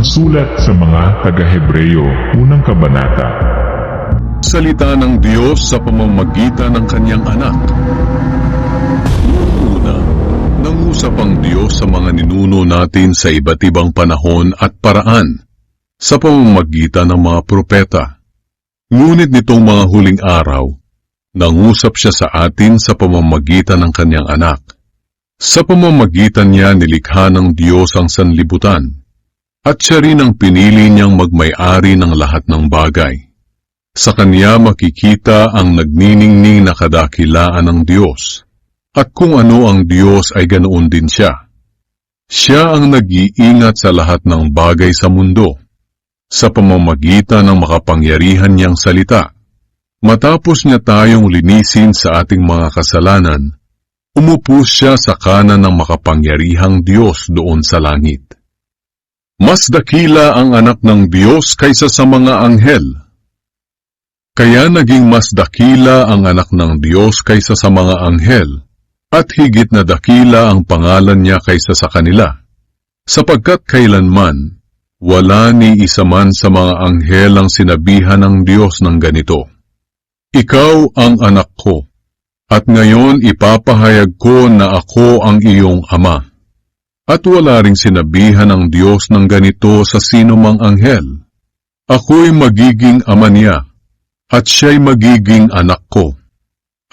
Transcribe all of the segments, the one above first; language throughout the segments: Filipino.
Sulat sa mga taga-Hebreo, unang kabanata. Salita ng Diyos sa pamamagitan ng Kanyang Anak. Una, nangusap ang Diyos sa mga ninuno natin sa iba't ibang panahon at paraan sa pamamagitan ng mga propeta. Ngunit nitong mga huling araw, nangusap siya sa atin sa pamamagitan ng Kanyang Anak. Sa pamamagitan niya nilikha ng Diyos ang sanlibutan, at siya rin ang pinili niyang magmay-ari ng lahat ng bagay. Sa Kanya makikita ang nagniningning na kadakilaan ng Diyos, at kung ano ang Diyos ay ganoon din siya. Siya ang nag-iingat sa lahat ng bagay sa mundo, sa pamamagitan ng makapangyarihan niyang salita. Matapos niya tayong linisin sa ating mga kasalanan, umupo siya sa kanan ng makapangyarihang Diyos doon sa langit. Mas dakila ang anak ng Diyos kaysa sa mga anghel. Kaya naging mas dakila ang anak ng Diyos kaysa sa mga anghel, at higit na dakila ang pangalan niya kaysa sa kanila, sapagkat kailanman wala ni isa man sa mga anghel ang sinabihan ng Diyos ng ganito, "Ikaw ang anak ko, at ngayon ipapahayag ko na ako ang iyong ama." At wala ring sinabihan ng Diyos ng ganito sa sino mang anghel, "Ako'y magiging ama niya, at siya'y magiging anak ko."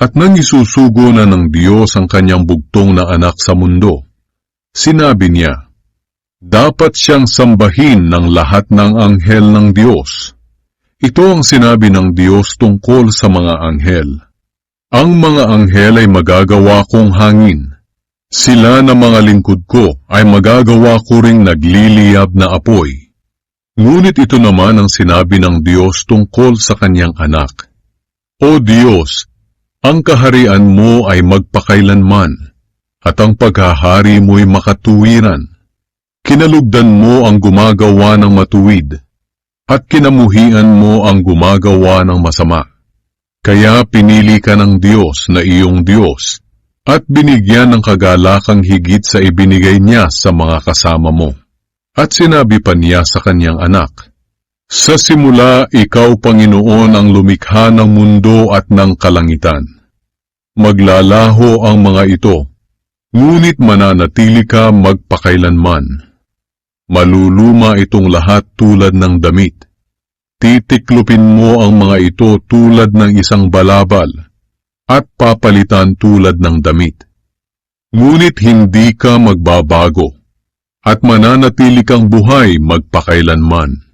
At nang isusugo na ng Diyos ang kanyang bugtong na anak sa mundo, sinabi niya, dapat siyang sambahin ng lahat ng anghel ng Diyos. Ito ang sinabi ng Diyos tungkol sa mga anghel. Ang mga anghel ay magagawa kong hangin. Sila na mga lingkod ko ay magagawa ko ring nagliliyab na apoy. Ngunit ito naman ang sinabi ng Diyos tungkol sa kanyang anak. O Diyos, ang kaharian mo ay magpakailanman, at ang paghahari mo'y makatuwiran. Kinalugdan mo ang gumagawa ng matuwid, at kinamuhian mo ang gumagawa ng masama. Kaya pinili ka ng Diyos na iyong Diyos, at binigyan ng kagalakang higit sa ibinigay niya sa mga kasama mo. At sinabi pa niya sa kanyang anak, "Sa simula, ikaw, Panginoon, ang lumikha ng mundo at ng kalangitan. Maglalaho ang mga ito, ngunit mananatili ka magpakailanman. Maluluma itong lahat tulad ng damit. Titiklupin mo ang mga ito tulad ng isang balabal, at papalitan tulad ng damit. Ngunit hindi ka magbabago, at mananatili kang buhay magpakailanman."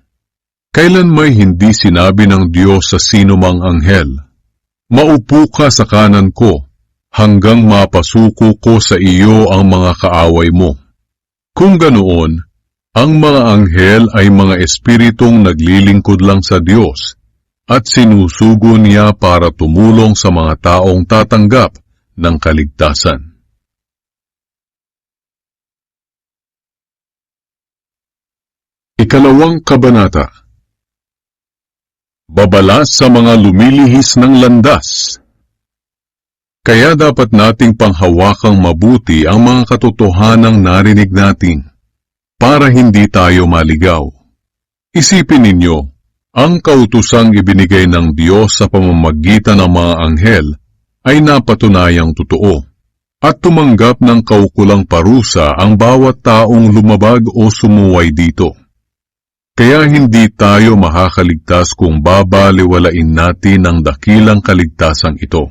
Kailan may hindi sinabi ng Diyos sa sino mang anghel, "Maupo ka sa kanan ko, hanggang mapasuko ko sa iyo ang mga kaaway mo." Kung ganoon, ang mga anghel ay mga espiritong naglilingkod lang sa Diyos, at sinusugo niya para tumulong sa mga taong tatanggap ng kaligtasan. Ikalawang kabanata. Babalas sa mga lumilihis ng landas. Kaya dapat nating panghawakang mabuti ang mga katotohanang narinig natin, para hindi tayo maligaw. Isipin ninyo, ang kautusang ibinigay ng Diyos sa pamamagitan ng mga anghel ay napatunayang totoo, at tumanggap ng kaukulang parusa ang bawat taong lumabag o sumuway dito. Kaya hindi tayo makakaligtas kung babaliwalain natin ang dakilang kaligtasang ito.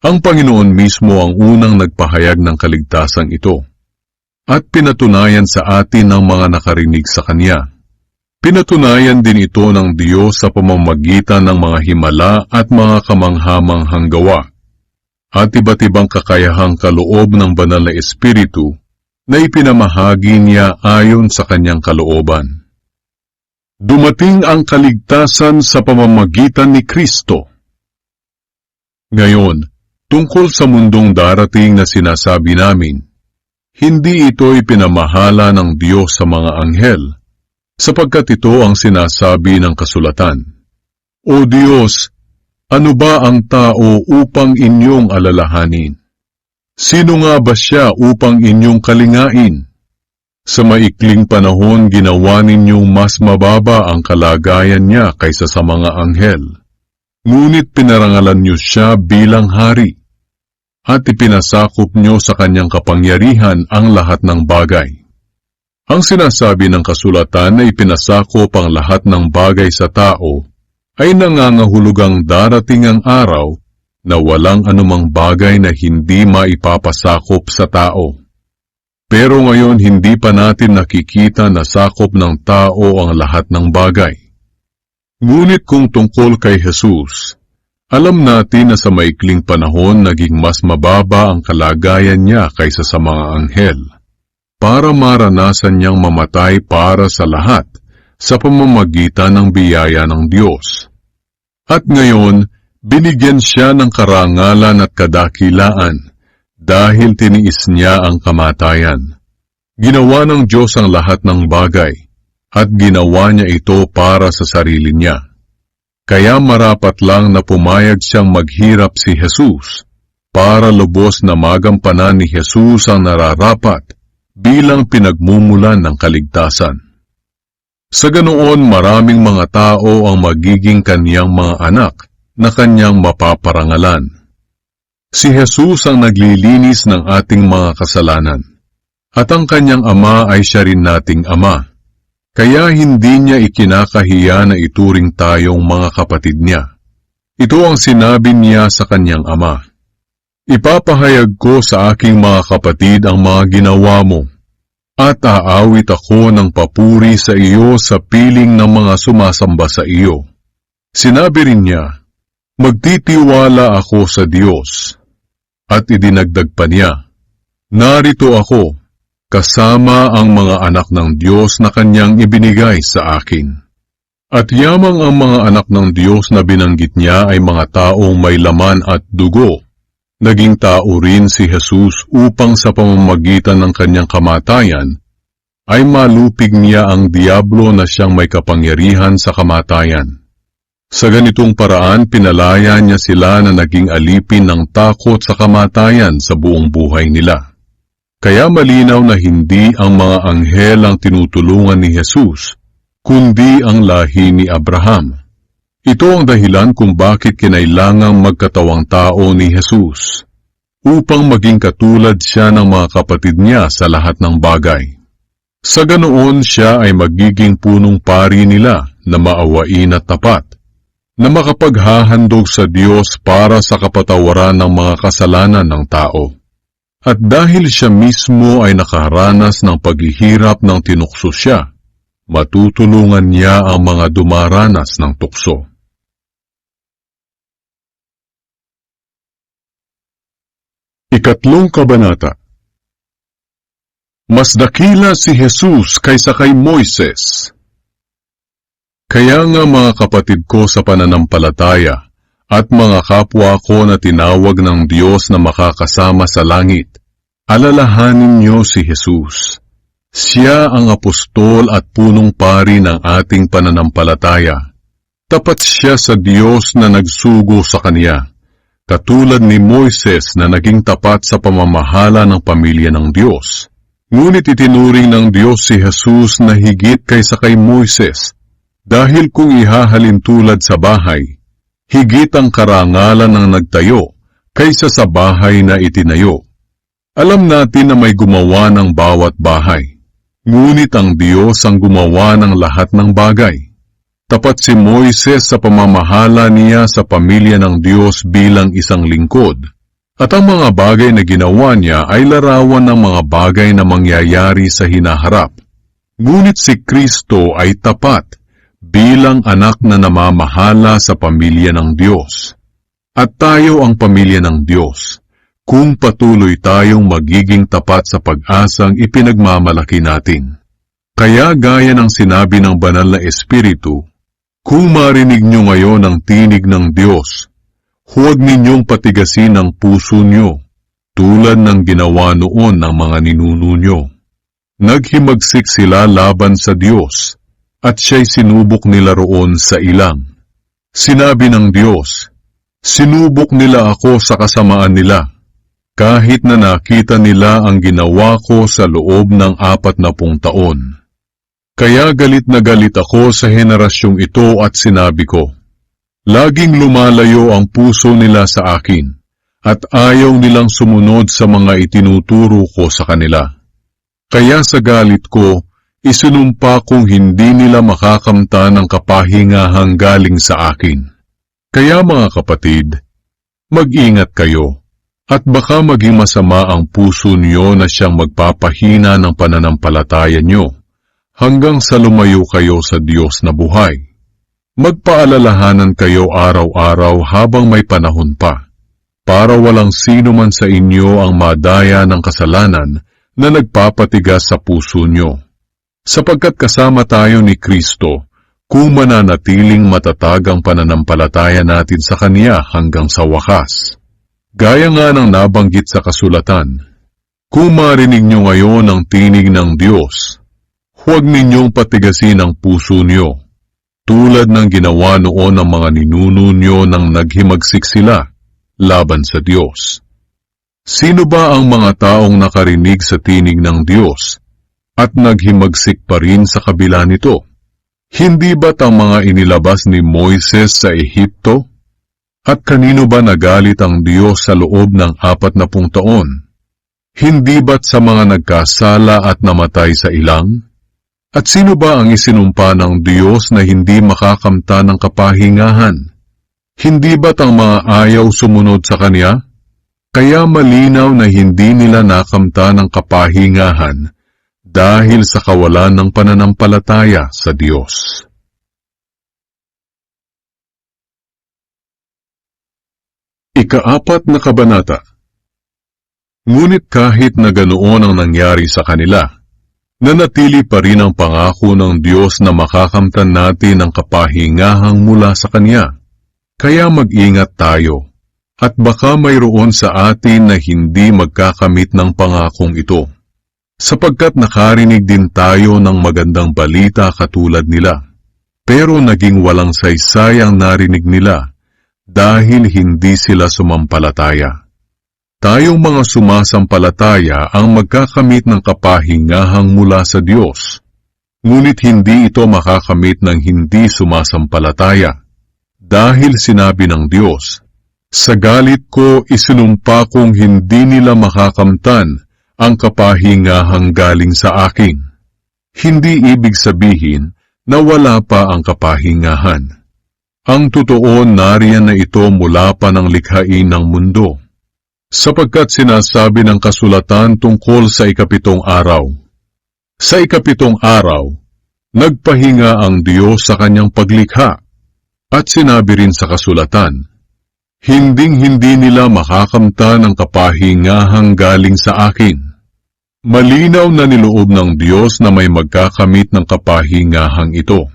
Ang Panginoon mismo ang unang nagpahayag ng kaligtasang ito, at pinatunayan sa atin ng mga nakarinig sa Kanya. Pinatunayan din ito ng Diyos sa pamamagitan ng mga himala at mga kamanghamanghang gawa, at iba't ibang kakayahang kaloob ng banal na Espiritu na ipinamahagi niya ayon sa kanyang kalooban. Dumating ang kaligtasan sa pamamagitan ni Kristo. Ngayon, tungkol sa mundong darating na sinasabi namin, hindi ito ipinamahala ng Diyos sa mga anghel, sapagkat ito ang sinasabi ng kasulatan. O Diyos, ano ba ang tao upang inyong alalahanin? Sino nga ba siya upang inyong kalingain? Sa maikling panahon, ginawa ninyong mas mababa ang kalagayan niya kaysa sa mga anghel. Ngunit pinarangalan niyo siya bilang hari, at ipinasakop niyo sa kanyang kapangyarihan ang lahat ng bagay. Ang sinasabi ng kasulatan na ipinasakop ang lahat ng bagay sa tao ay nangangahulugang darating ang araw na walang anumang bagay na hindi maipapasakop sa tao. Pero ngayon hindi pa natin nakikita na sakop ng tao ang lahat ng bagay. Ngunit kung tungkol kay Jesus, alam natin na sa maikling panahon naging mas mababa ang kalagayan niya kaysa sa mga anghel, para maranasan niyang mamatay para sa lahat sa pamamagitan ng biyaya ng Diyos. At ngayon, binigyan siya ng karangalan at kadakilaan dahil tiniis niya ang kamatayan. Ginawa ng Diyos ang lahat ng bagay at ginawa niya ito para sa sarili niya. Kaya marapat lang na pumayag siyang maghirap si Jesus para lubos na magampanan ni Jesus ang nararapat bilang pinagmumulan ng kaligtasan. Sa ganoon, maraming mga tao ang magiging kanyang mga anak na kanyang mapaparangalan. Si Jesus ang naglilinis ng ating mga kasalanan, at ang kanyang ama ay siya rin nating ama. Kaya hindi niya ikinakahiya na ituring tayong mga kapatid niya. Ito ang sinabi niya sa kanyang ama, "Ipapahayag ko sa aking mga kapatid ang mga ginawa mo, at aawit ako ng papuri sa iyo sa piling ng mga sumasamba sa iyo." Sinabi rin niya, "Magtitiwala ako sa Diyos." At idinagdag pa niya, "Narito ako, kasama ang mga anak ng Diyos na kanyang ibinigay sa akin." At yamang ang mga anak ng Diyos na binanggit niya ay mga taong may laman at dugo. Naging tao rin si Jesus upang sa pamamagitan ng kanyang kamatayan ay malupig niya ang diablo na siyang may kapangyarihan sa kamatayan. Sa ganitong paraan, pinalaya niya sila na naging alipin ng takot sa kamatayan sa buong buhay nila. Kaya malinaw na hindi ang mga anghel ang tinutulungan ni Jesus, kundi ang lahi ni Abraham. Ito ang dahilan kung bakit kinailangang magkatawang tao ni Jesus, upang maging katulad siya ng mga kapatid niya sa lahat ng bagay. Sa ganoon siya ay magiging punong pari nila na maawain at tapat, na makapaghahandog sa Diyos para sa kapatawaran ng mga kasalanan ng tao. At dahil siya mismo ay nakaranas ng paghihirap ng tinukso siya, matutulungan niya ang mga dumaranas ng tukso. Ikatlong kabanata. Mas dakila si Jesus kaysa kay Moises. Kaya nga mga kapatid ko sa pananampalataya at mga kapwa ko na tinawag ng Diyos na makakasama sa langit, alalahanin niyo si Jesus. Siya ang apostol at punong pari ng ating pananampalataya. Tapat siya sa Diyos na nagsugo sa Kanya, katulad ni Moises na naging tapat sa pamamahala ng pamilya ng Diyos. Ngunit itinuring ng Diyos si Jesus na higit kaysa kay Moises, dahil kung ihahalin tulad sa bahay, higit ang karangalan ng nagtayo kaysa sa bahay na itinayo. Alam natin na may gumawa ng bawat bahay, ngunit ang Diyos ang gumawa ng lahat ng bagay. Tapat si Moises sa pamamahala niya sa pamilya ng Diyos bilang isang lingkod, at ang mga bagay na ginawa niya ay larawan ng mga bagay na mangyayari sa hinaharap. Ngunit si Kristo ay tapat bilang anak na namamahala sa pamilya ng Diyos. At tayo ang pamilya ng Diyos, kung patuloy tayong magiging tapat sa pag-asang ipinagmamalaki natin. Kaya gaya ng sinabi ng Banal na Espiritu, kung marinig nyo ngayon ang tinig ng Diyos, huwag ninyong patigasin ang puso nyo, tulad ng ginawa noon ng mga ninuno nyo. Naghimagsik sila laban sa Diyos, at siya'y sinubok nila roon sa ilang. Sinabi ng Diyos, "Sinubok nila ako sa kasamaan nila, kahit na nakita nila ang ginawa ko sa loob ng 40 taon. Kaya galit na galit ako sa henerasyong ito at sinabi ko, laging lumalayo ang puso nila sa akin, at ayaw nilang sumunod sa mga itinuturo ko sa kanila. Kaya sa galit ko, isinumpa kong hindi nila makakamta ng kapahingahang galing sa akin. Kaya mga kapatid, mag-ingat kayo, at baka maging masama ang puso niyo na siyang magpapahina ng pananampalataya niyo, hanggang sa lumayo kayo sa Diyos na buhay. Magpaalalahanan kayo araw-araw habang may panahon pa, para walang sino man sa inyo ang madaya ng kasalanan na nagpapatigas sa puso niyo. Sapagkat kasama tayo ni Kristo, kung mananatiling matatag ang pananampalataya natin sa Kanya hanggang sa wakas. Gaya nga ng nabanggit sa kasulatan, kung marinig niyo ngayon ang tinig ng Diyos, huwag ninyong patigasin ang puso niyo, tulad ng ginawa noon ng mga ninuno niyo nang naghimagsik sila laban sa Diyos. Sino ba ang mga taong nakarinig sa tinig ng Diyos at naghimagsik pa rin sa kabila nito? Hindi ba't ang mga inilabas ni Moises sa Ehipto? At kanino ba nagalit ang Diyos sa loob ng 40 taon? Hindi ba't sa mga nagkasala at namatay sa ilang? At sino ba ang isinumpa ng Diyos na hindi makakamta ng kapahingahan? Hindi ba't ang mga ayaw sumunod sa Kanya? Kaya malinaw na hindi nila nakamta ng kapahingahan dahil sa kawalan ng pananampalataya sa Diyos. Ika-4 na kabanata. Ngunit kahit na ganoon ang nangyari sa kanila, nanatili pa rin ang pangako ng Diyos na makakamtan natin ang kapahingahang mula sa Kanya. Kaya mag-ingat tayo, at baka mayroon sa atin na hindi magkakamit ng pangakong ito, sapagkat nakarinig din tayo ng magandang balita katulad nila, pero naging walang saysay ang narinig nila, dahil hindi sila sumampalataya. Tayong mga sumasampalataya ang magkakamit ng kapahingahang mula sa Diyos, ngunit hindi ito makakamit ng hindi sumasampalataya, dahil sinabi ng Diyos, sa galit ko isinumpa kong hindi nila makakamtan ang kapahingahang galing sa akin. Hindi ibig sabihin na wala pa ang kapahingahan. Ang totoo, nariyan na ito mula pa ng likhain ng mundo, sapagkat sinasabi ng kasulatan tungkol sa 7 araw. Sa 7 araw, nagpahinga ang Diyos sa kanyang paglikha, at sinabi rin sa kasulatan, hinding-hindi nila makakamta ng kapahingahang galing sa akin. Malinaw na niloob ng Diyos na may magkakamit ng kapahingahang ito.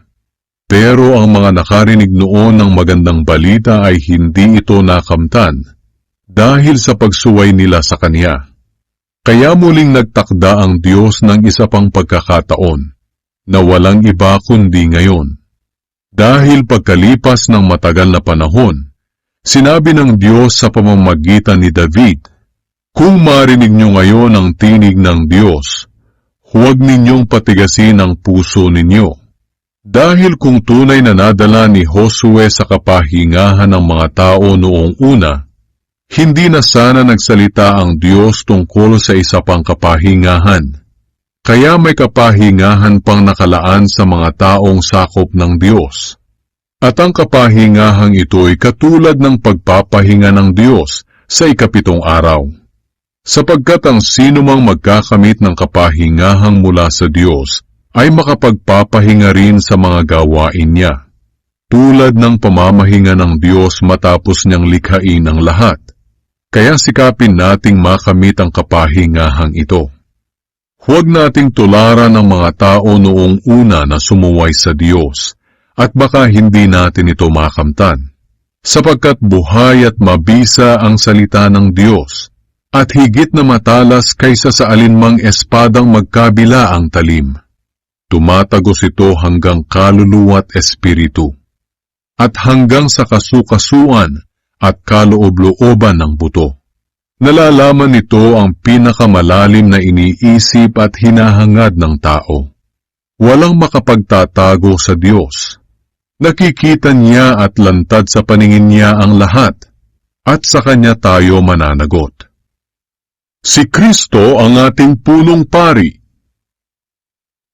Pero ang mga nakarinig noon ng magandang balita ay hindi ito nakamtan dahil sa pagsuway nila sa Kanya. Kaya muling nagtakda ang Diyos ng isa pang pagkakataon na walang iba kundi ngayon. Dahil pagkalipas ng matagal na panahon, sinabi ng Diyos sa pamamagitan ni David, kung marinig nyo ngayon ang tinig ng Diyos, huwag ninyong patigasin ang puso ninyo. Dahil kung tunay na nadala ni Josue sa kapahingahan ng mga tao noong una, hindi na sana nagsalita ang Diyos tungkol sa isa pang kapahingahan. Kaya may kapahingahan pang nakalaan sa mga taong sakop ng Diyos. At ang kapahingahang ito ay katulad ng pagpapahinga ng Diyos sa 7 araw. Sapagkat ang sino mang magkakamit ng kapahingahang mula sa Diyos ay makapagpapahinga rin sa mga gawain niya, tulad ng pamamahinga ng Diyos matapos niyang likhain ang lahat. Kaya sikapin nating makamit ang kapahingahang ito. Huwag nating tularan ang mga tao noong una na sumuway sa Diyos, at baka hindi natin ito makamtan, sapagkat buhay at mabisa ang salita ng Diyos, at higit na matalas kaysa sa alinmang espadang magkabila ang talim. Tumatagos ito hanggang kaluluwa at espiritu, at hanggang sa kasukasuan at kaloob-looban ng buto. Nalalaman nito ang pinakamalalim na iniisip at hinahangad ng tao. Walang makapagtatago sa Diyos. Nakikita niya at lantad sa paningin niya ang lahat, at sa Kanya tayo mananagot. Si Kristo ang ating punong pari.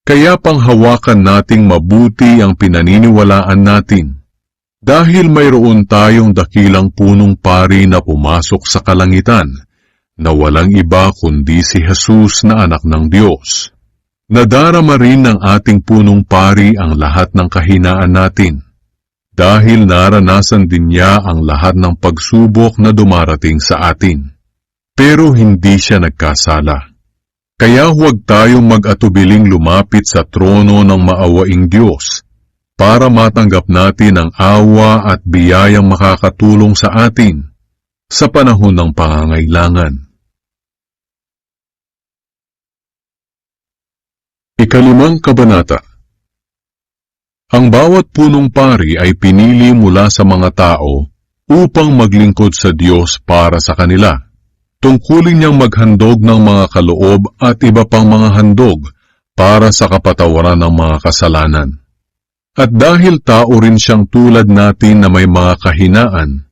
Kaya panghawakan nating mabuti ang pinaniniwalaan natin, dahil mayroon tayong dakilang punong pari na pumasok sa kalangitan, na walang iba kundi si Jesus na anak ng Diyos. Nadarama rin ng ating punong pari ang lahat ng kahinaan natin, dahil naranasan din niya ang lahat ng pagsubok na dumarating sa atin. Pero hindi siya nagkasala. Kaya huwag tayong mag-atubiling lumapit sa trono ng maawaing Diyos para matanggap natin ang awa at biyayang makakatulong sa atin sa panahon ng pangangailangan. Ikalimang kabanata. Ang bawat punong pari ay pinili mula sa mga tao upang maglingkod sa Diyos para sa kanila. Tungkulin niyang maghandog ng mga kaloob at iba pang mga handog para sa kapatawaran ng mga kasalanan. At dahil tao rin siyang tulad natin na may mga kahinaan,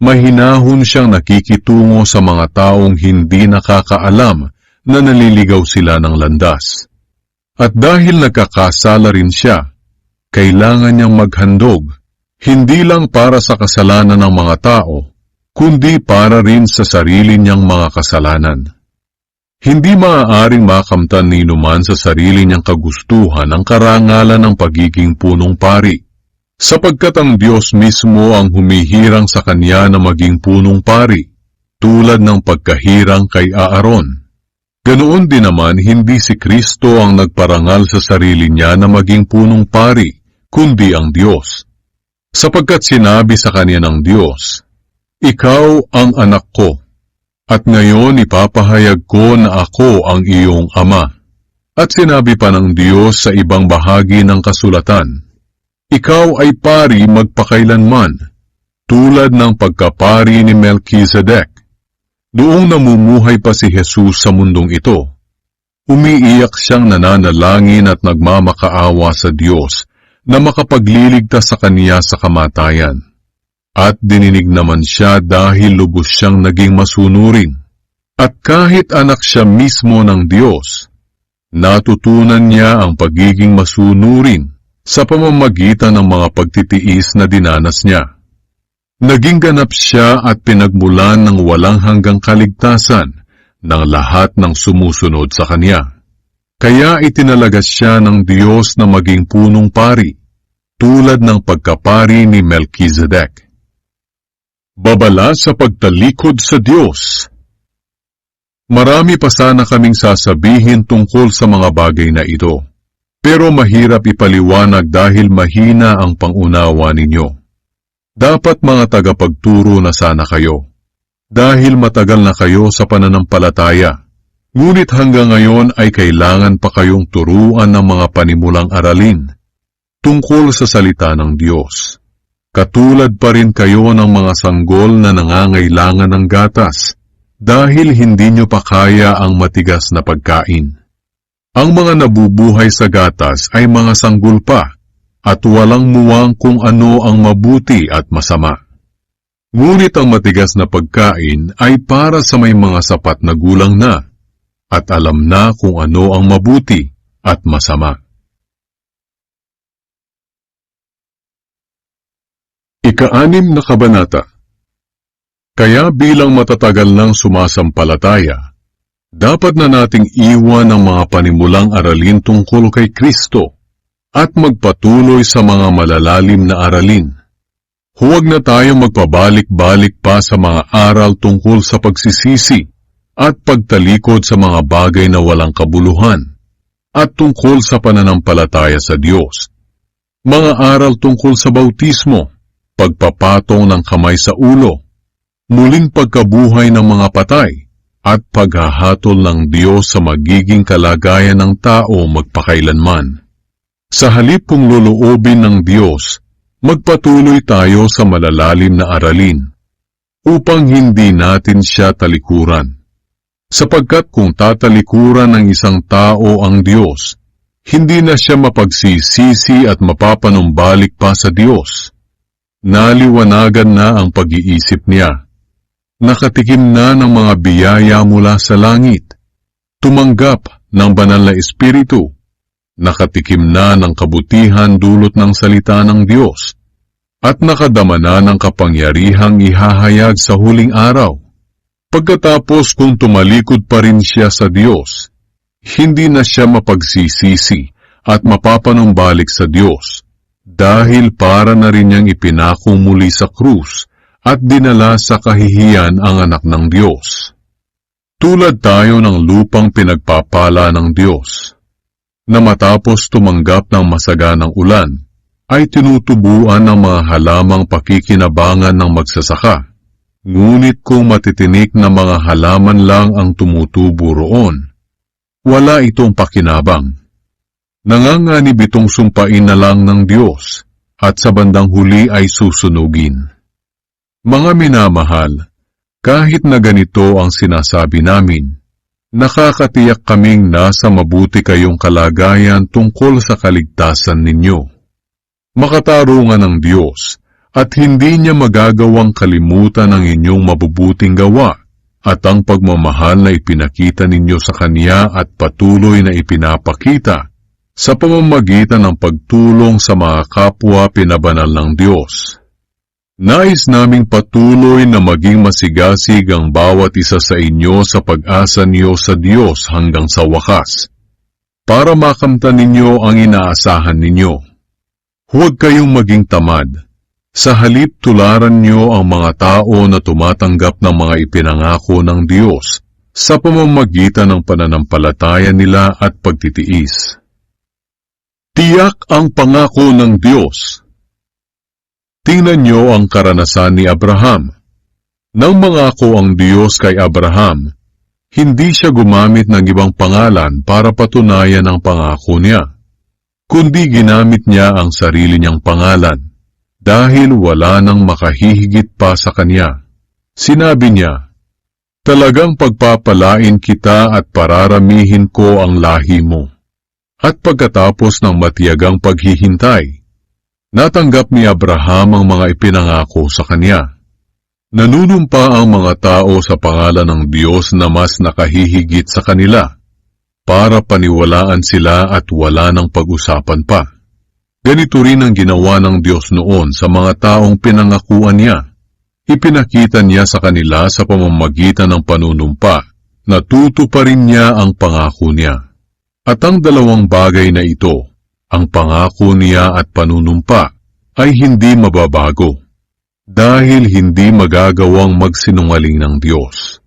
mahinahon siyang nakikitungo sa mga taong hindi nakakaalam na naliligaw sila ng landas. At dahil nagkakasala rin siya, kailangan niyang maghandog, hindi lang para sa kasalanan ng mga tao, kundi para rin sa sarili niyang mga kasalanan. Hindi maaaring makamtan ni numan sa sarili niyang kagustuhan ang karangalan ng pagiging punong pari, sapagkat ang Diyos mismo ang humihirang sa kanya na maging punong pari, tulad ng pagkahirang kay Aaron. Ganoon din naman, hindi si Kristo ang nagparangal sa sarili niya na maging punong pari, kundi ang Diyos. Sapagkat sinabi sa kanya ng Diyos, "Ikaw ang anak ko, at ngayon ipapahayag ko na ako ang iyong ama." At sinabi pa ng Diyos sa ibang bahagi ng kasulatan, "Ikaw ay pari magpakailanman, tulad ng pagkapari ni Melchizedek." Noong namumuhay pa si Jesus sa mundong ito, umiiyak siyang nananalangin at nagmamakaawa sa Diyos na makapagliligtas sa kanya sa kamatayan. At dininig naman siya dahil lubos siyang naging masunurin. At kahit anak siya mismo ng Diyos, natutunan niya ang pagiging masunurin sa pamamagitan ng mga pagtitiis na dinanas niya. Naging ganap siya at pinagmulan ng walang hanggang kaligtasan ng lahat ng sumusunod sa kanya. Kaya itinalagas siya ng Diyos na maging punong pari, tulad ng pagkapari ni Melchizedek. Babala sa pagtalikod sa Diyos. Marami pa sana kaming sasabihin tungkol sa mga bagay na ito, pero mahirap ipaliwanag dahil mahina ang pangunawa ninyo. Dapat mga tagapagturo na sana kayo, dahil matagal na kayo sa pananampalataya, ngunit hanggang ngayon ay kailangan pa kayong turuan ng mga panimulang aralin tungkol sa salita ng Diyos. Katulad pa rin kayo ng mga sanggol na nangangailangan ng gatas, dahil hindi nyo pa kaya ang matigas na pagkain. Ang mga nabubuhay sa gatas ay mga sanggol pa, at walang muwang kung ano ang mabuti at masama. Ngunit ang matigas na pagkain ay para sa may mga sapat na gulang na, at alam na kung ano ang mabuti at masama. Ika-6 na kabanata. Kaya bilang matatagal ng sumasampalataya, dapat na nating iwan ang mga panimulang aralin tungkol kay Kristo, at magpatuloy sa mga malalalim na aralin. Huwag na tayong magpabalik-balik pa sa mga aral tungkol sa pagsisisi at pagtalikod sa mga bagay na walang kabuluhan at tungkol sa pananampalataya sa Diyos. Mga aral tungkol sa bautismo, pagpapatong ng kamay sa ulo, muling pagkabuhay ng mga patay, at paghahatol ng Diyos sa magiging kalagayan ng tao magpakailanman. Sa halip kung luluobin ng Diyos, magpatuloy tayo sa malalalim na aralin. upang hindi natin siya talikuran. Sapagkat kung tatalikuran ng isang tao ang Diyos, hindi na siya mapagsisisi at mapapanumbalik pa sa Diyos. Naliwanagan na ang pag-iisip niya. Nakatikim na ng mga biyaya mula sa langit. Tumanggap ng banal na Espiritu. Nakatikim na ng kabutihan dulot ng salita ng Diyos. At nakadama na ng kapangyarihang ihahayag sa huling araw. Pagkatapos kung tumalikod pa rin siya sa Diyos, hindi na siya mapagsisisi at mapapanumbalik sa Diyos dahil para na rin niyang ipinako muli sa krus at dinala sa kahihiyan ang anak ng Diyos. Tulad tayo ng lupang pinagpapala ng Diyos, na matapos tumanggap ng masaganang ulan, ay tinutubuan ng mga halamang pakikinabangan ng magsasaka. Ngunit kung matitinik na mga halaman lang ang tumutubo roon, wala itong pakinabang. Nanganganib itong sumpain na lang ng Diyos at sa bandang huli ay susunugin. Mga minamahal, kahit na ganito ang sinasabi namin, nakakatiyak kaming nasa mabuti kayong kalagayan tungkol sa kaligtasan ninyo. Makatarungan ng Diyos at hindi niya magagawang kalimutan ang inyong mabubuting gawa at ang pagmamahal na ipinakita ninyo sa Kanya at patuloy na ipinapakita sa pamamagitan ng pagtulong sa mga kapwa pinabanal ng Diyos. Nais naming patuloy na maging masigasig ang bawat isa sa inyo sa pag-asa niyo sa Diyos hanggang sa wakas, para makamtan ninyo ang inaasahan ninyo. Huwag kayong maging tamad. Sa halip tularan niyo ang mga tao na tumatanggap ng mga ipinangako ng Diyos sa pamamagitan ng pananampalataya nila at pagtitiis. Tiyak ang pangako ng Diyos. Tingnan niyo ang karanasan ni Abraham. Nang mangako ang Diyos kay Abraham, hindi siya gumamit ng ibang pangalan para patunayan ang pangako niya, kundi ginamit niya ang sarili niyang pangalan dahil wala nang makahihigit pa sa kanya. Sinabi niya, "Talagang pagpapalain kita at pararamihin ko ang lahi mo." At pagkatapos ng matiyagang paghihintay, natanggap ni Abraham ang mga ipinangako sa kanya. Nanunumpa ang mga tao sa pangalan ng Diyos na mas nakahihigit sa kanila, para paniwalaan sila at wala ng pag-usapan pa. Ganito rin ang ginawa ng Diyos noon sa mga taong pinangakuan niya. Ipinakita niya sa kanila sa pamamagitan ng panunumpa na tutuparin niya ang pangako niya. At ang dalawang bagay na ito, ang pangako niya at panunumpa, ay hindi mababago, dahil hindi magagawang magsinungaling ng Diyos.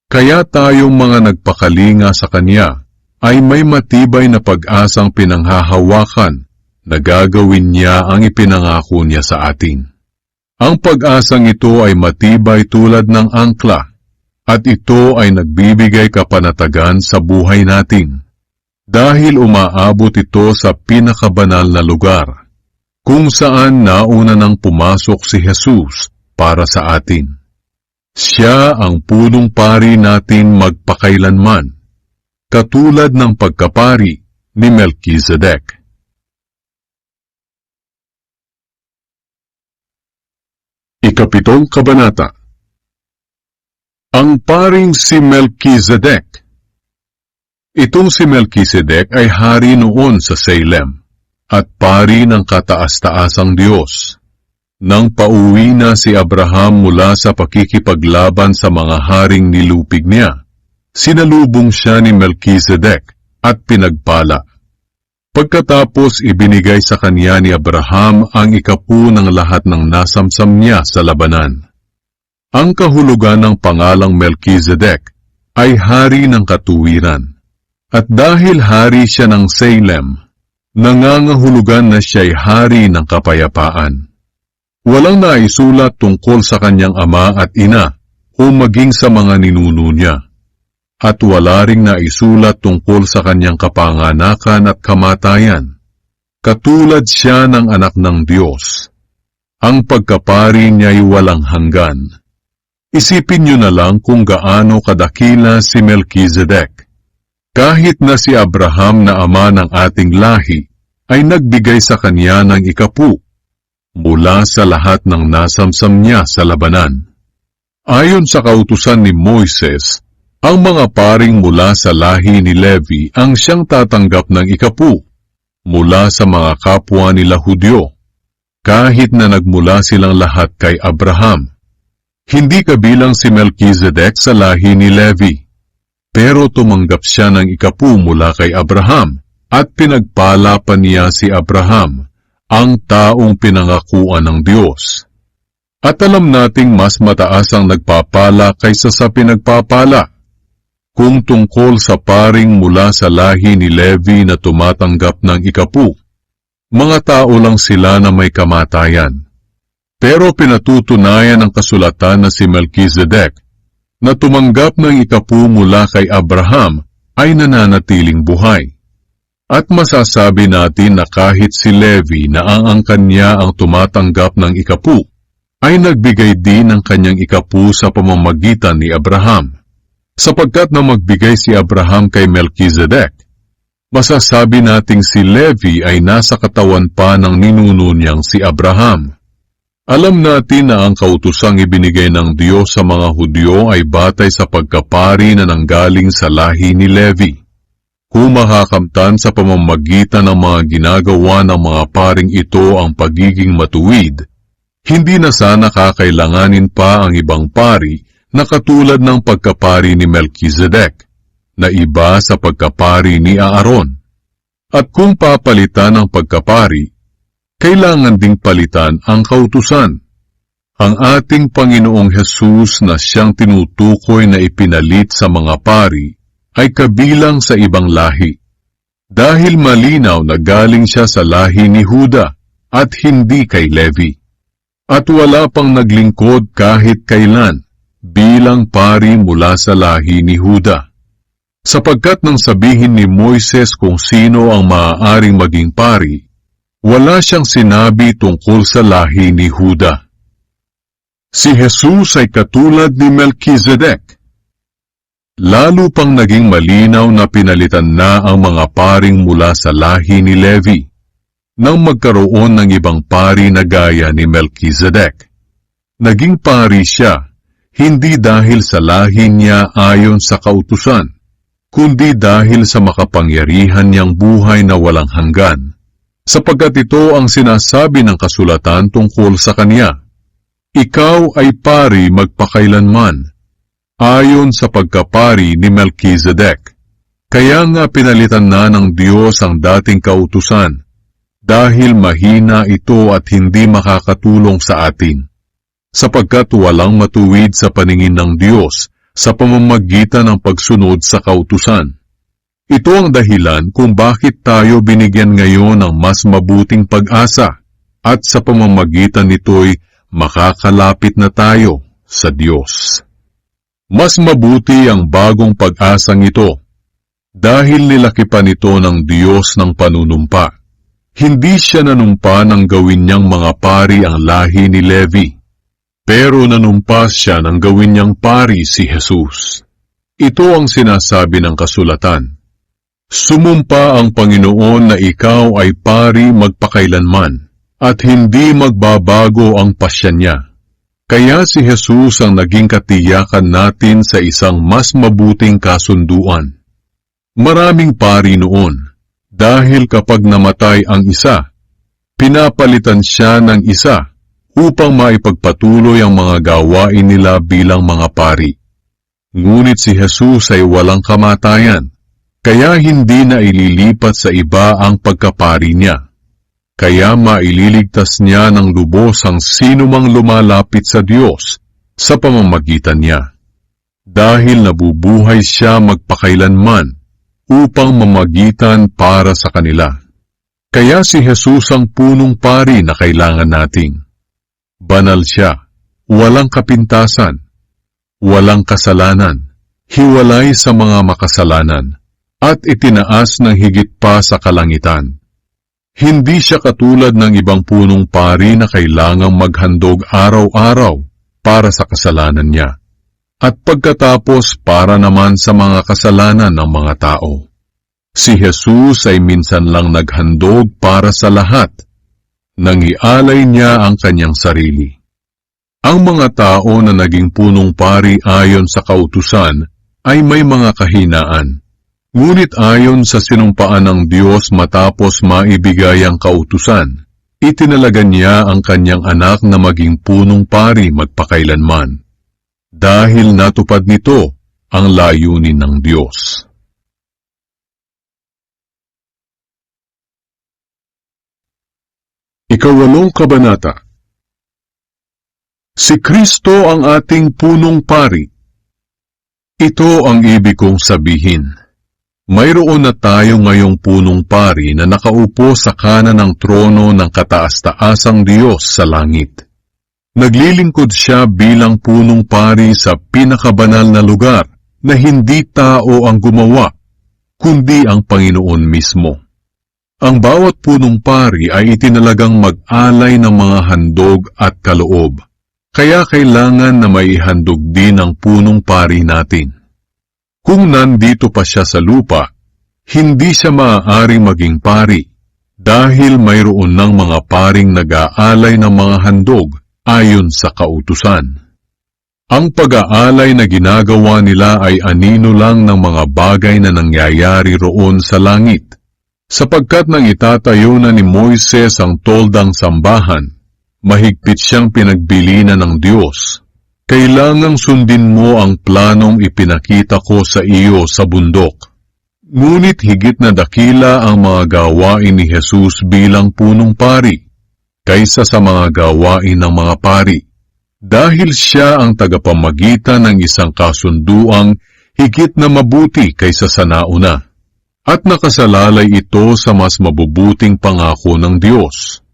Kaya tayong mga nagpakalinga sa Kanya, ay may matibay na pag-asang pinanghahawakan na gagawin niya ang ipinangako niya sa atin. Ang pag-asang ito ay matibay tulad ng angkla, at ito ay nagbibigay kapanatagan sa buhay natin. Dahil umaabot ito sa pinakabanal na lugar, kung saan nauna nang pumasok si Jesus para sa atin. Siya ang punong pari natin magpakailanman, katulad ng pagkapari ni Melchizedek. Ikapitong kabanata. Ang paring si Melchizedek. Itong si Melchizedek ay hari noon sa Salem at pari ng kataas-taasang Diyos. Nang pauwi na si Abraham mula sa pakikipaglaban sa mga haring nilupig niya, sinalubong siya ni Melchizedek at pinagpala. Pagkatapos ibinigay sa kanya ni Abraham ang ikapu ng lahat ng nasamsam niya sa labanan. Ang kahulugan ng pangalang Melchizedek ay hari ng katuwiran. At dahil hari siya ng Salem, nangangahulugan na siya'y hari ng kapayapaan. Walang naisulat tungkol sa kanyang ama at ina o maging sa mga ninuno niya. At wala ring naisulat tungkol sa kanyang kapanganakan at kamatayan. Katulad siya ng anak ng Diyos. Ang pagkapari niya'y walang hanggan. Isipin niyo na lang kung gaano kadakila si Melchizedek. Kahit na si Abraham na ama ng ating lahi, ay nagbigay sa kanya ng ikapu mula sa lahat ng nasamsam niya sa labanan. Ayon sa kautusan ni Moises, ang mga paring mula sa lahi ni Levi ang siyang tatanggap ng ikapu mula sa mga kapwa nila Hudyo, kahit na nagmula silang lahat kay Abraham. Hindi kabilang si Melchizedek sa lahi ni Levi, pero tumanggap siya ng ikapu mula kay Abraham at pinagpala pa niya si Abraham, ang taong pinangakuan ng Diyos. At alam nating mas mataas ang nagpapala kaysa sa pinagpapala. Kung tungkol sa paring mula sa lahi ni Levi na tumatanggap ng ikapu, mga tao lang sila na may kamatayan. Pero pinatutunayan ng kasulatan na si Melchizedek na tumanggap ng ikapu mula kay Abraham ay nananatiling buhay. At masasabi natin na kahit si Levi na ang kanya ang tumatanggap ng ikapu, ay nagbigay din ng kanyang ikapu sa pamamagitan ni Abraham. Sapagkat na magbigay si Abraham kay Melchizedek, masasabi nating si Levi ay nasa katawan pa ng ninuno niyang si Abraham. Alam natin na ang kautusang ibinigay ng Diyos sa mga Hudyo ay batay sa pagkapari na nanggaling sa lahi ni Levi. Kung makakamtan sa pamamagitan ng mga ginagawa ng mga paring ito ang pagiging matuwid, hindi na sana kakailanganin pa ang ibang pari na katulad ng pagkapari ni Melchizedek, na iba sa pagkapari ni Aaron. At kung papalitan ang pagkapari, kailangan ding palitan ang kautusan. Ang ating Panginoong Hesus na siyang tinutukoy na ipinalit sa mga pari ay kabilang sa ibang lahi. Dahil malinaw na galing siya sa lahi ni Huda at hindi kay Levi. At wala pang naglingkod kahit kailan bilang pari mula sa lahi ni Huda. Sapagkat nang sabihin ni Moises kung sino ang maaaring maging pari, wala siyang sinabi tungkol sa lahi ni Huda. Si Jesus ay katulad ni Melchizedek. Lalo pang naging malinaw na pinalitan na ang mga paring mula sa lahi ni Levi nang magkaroon ng ibang pari na gaya ni Melchizedek. Naging pari siya, hindi dahil sa lahi niya ayon sa kautusan, kundi dahil sa makapangyarihan niyang buhay na walang hanggan. Sapagkat ito ang sinasabi ng kasulatan tungkol sa kanya. Ikaw ay pari magpakailanman, ayon sa pagkapari ni Melchizedek. Kaya nga pinalitan na ng Diyos ang dating kautusan, dahil mahina ito at hindi makakatulong sa atin. Sapagkat walang matuwid sa paningin ng Diyos sa pamamagitan ng pagsunod sa kautusan. Ito ang dahilan kung bakit tayo binigyan ngayon ng mas mabuting pag-asa at sa pamamagitan nito'y makakalapit na tayo sa Diyos. Mas mabuti ang bagong pag-asang ito dahil nilakipan ito ng Diyos ng panunumpa. Hindi siya nanumpa ng gawin niyang mga pari ang lahi ni Levi, pero nanumpa siya ng gawin niyang pari si Jesus. Ito ang sinasabi ng kasulatan. Sumumpa ang Panginoon na ikaw ay pari magpakailanman at hindi magbabago ang pasya niya. Kaya si Jesus ang naging katiyakan natin sa isang mas mabuting kasunduan. Maraming pari noon dahil kapag namatay ang isa, pinapalitan siya ng isa upang maipagpatuloy ang mga gawain nila bilang mga pari. Ngunit si Jesus ay walang kamatayan, kaya hindi na ililipat sa iba ang pagkapari niya. Kaya maililigtas niya ng lubos ang sinumang lumalapit sa Diyos sa pamamagitan niya. Dahil nabubuhay siya magpakailanman upang mamagitan para sa kanila. Kaya si Jesus ang punong pari na kailangan nating. Banal siya, walang kapintasan, walang kasalanan, hiwalay sa mga makasalanan, at itinaas ng higit pa sa kalangitan. Hindi siya katulad ng ibang punong pari na kailangang maghandog araw-araw para sa kasalanan niya, at pagkatapos para naman sa mga kasalanan ng mga tao. Si Jesus ay minsan lang naghandog para sa lahat, nang ialay niya ang kanyang sarili. Ang mga tao na naging punong pari ayon sa kautusan ay may mga kahinaan. Ngunit ayon sa sinumpaan ng Diyos matapos maibigay ang kautusan, itinalagan niya ang kanyang anak na maging punong pari magpakailanman. Dahil natupad nito ang layunin ng Diyos. Ikawalong kabanata. Si Kristo ang ating punong pari. Ito ang ibig kong sabihin. Mayroon na tayo ngayong punong pari na nakaupo sa kanan ng trono ng kataas-taasang Diyos sa langit. Naglilingkod siya bilang punong pari sa pinakabanal na lugar na hindi tao ang gumawa, kundi ang Panginoon mismo. Ang bawat punong pari ay itinalagang mag-alay ng mga handog at kaloob, kaya kailangan na maihandog din ang punong pari natin. Kung nandito pa siya sa lupa, hindi siya maaaring maging pari dahil mayroon ng mga paring nag-aalay ng mga handog ayon sa kautusan. Ang pag-aalay na ginagawa nila ay anino lang ng mga bagay na nangyayari roon sa langit. Sapagkat nang itatayo na ni Moises ang toldang sambahan, mahigpit siyang pinagbilinan ng Diyos. Kailangang sundin mo ang planong ipinakita ko sa iyo sa bundok. Ngunit higit na dakila ang mga gawain ni Jesus bilang punong pari, kaysa sa mga gawain ng mga pari, dahil siya ang tagapamagitan ng isang kasunduang higit na mabuti kaysa sa nauna. At nakasalalay ito sa mas mabubuting pangako ng Diyos.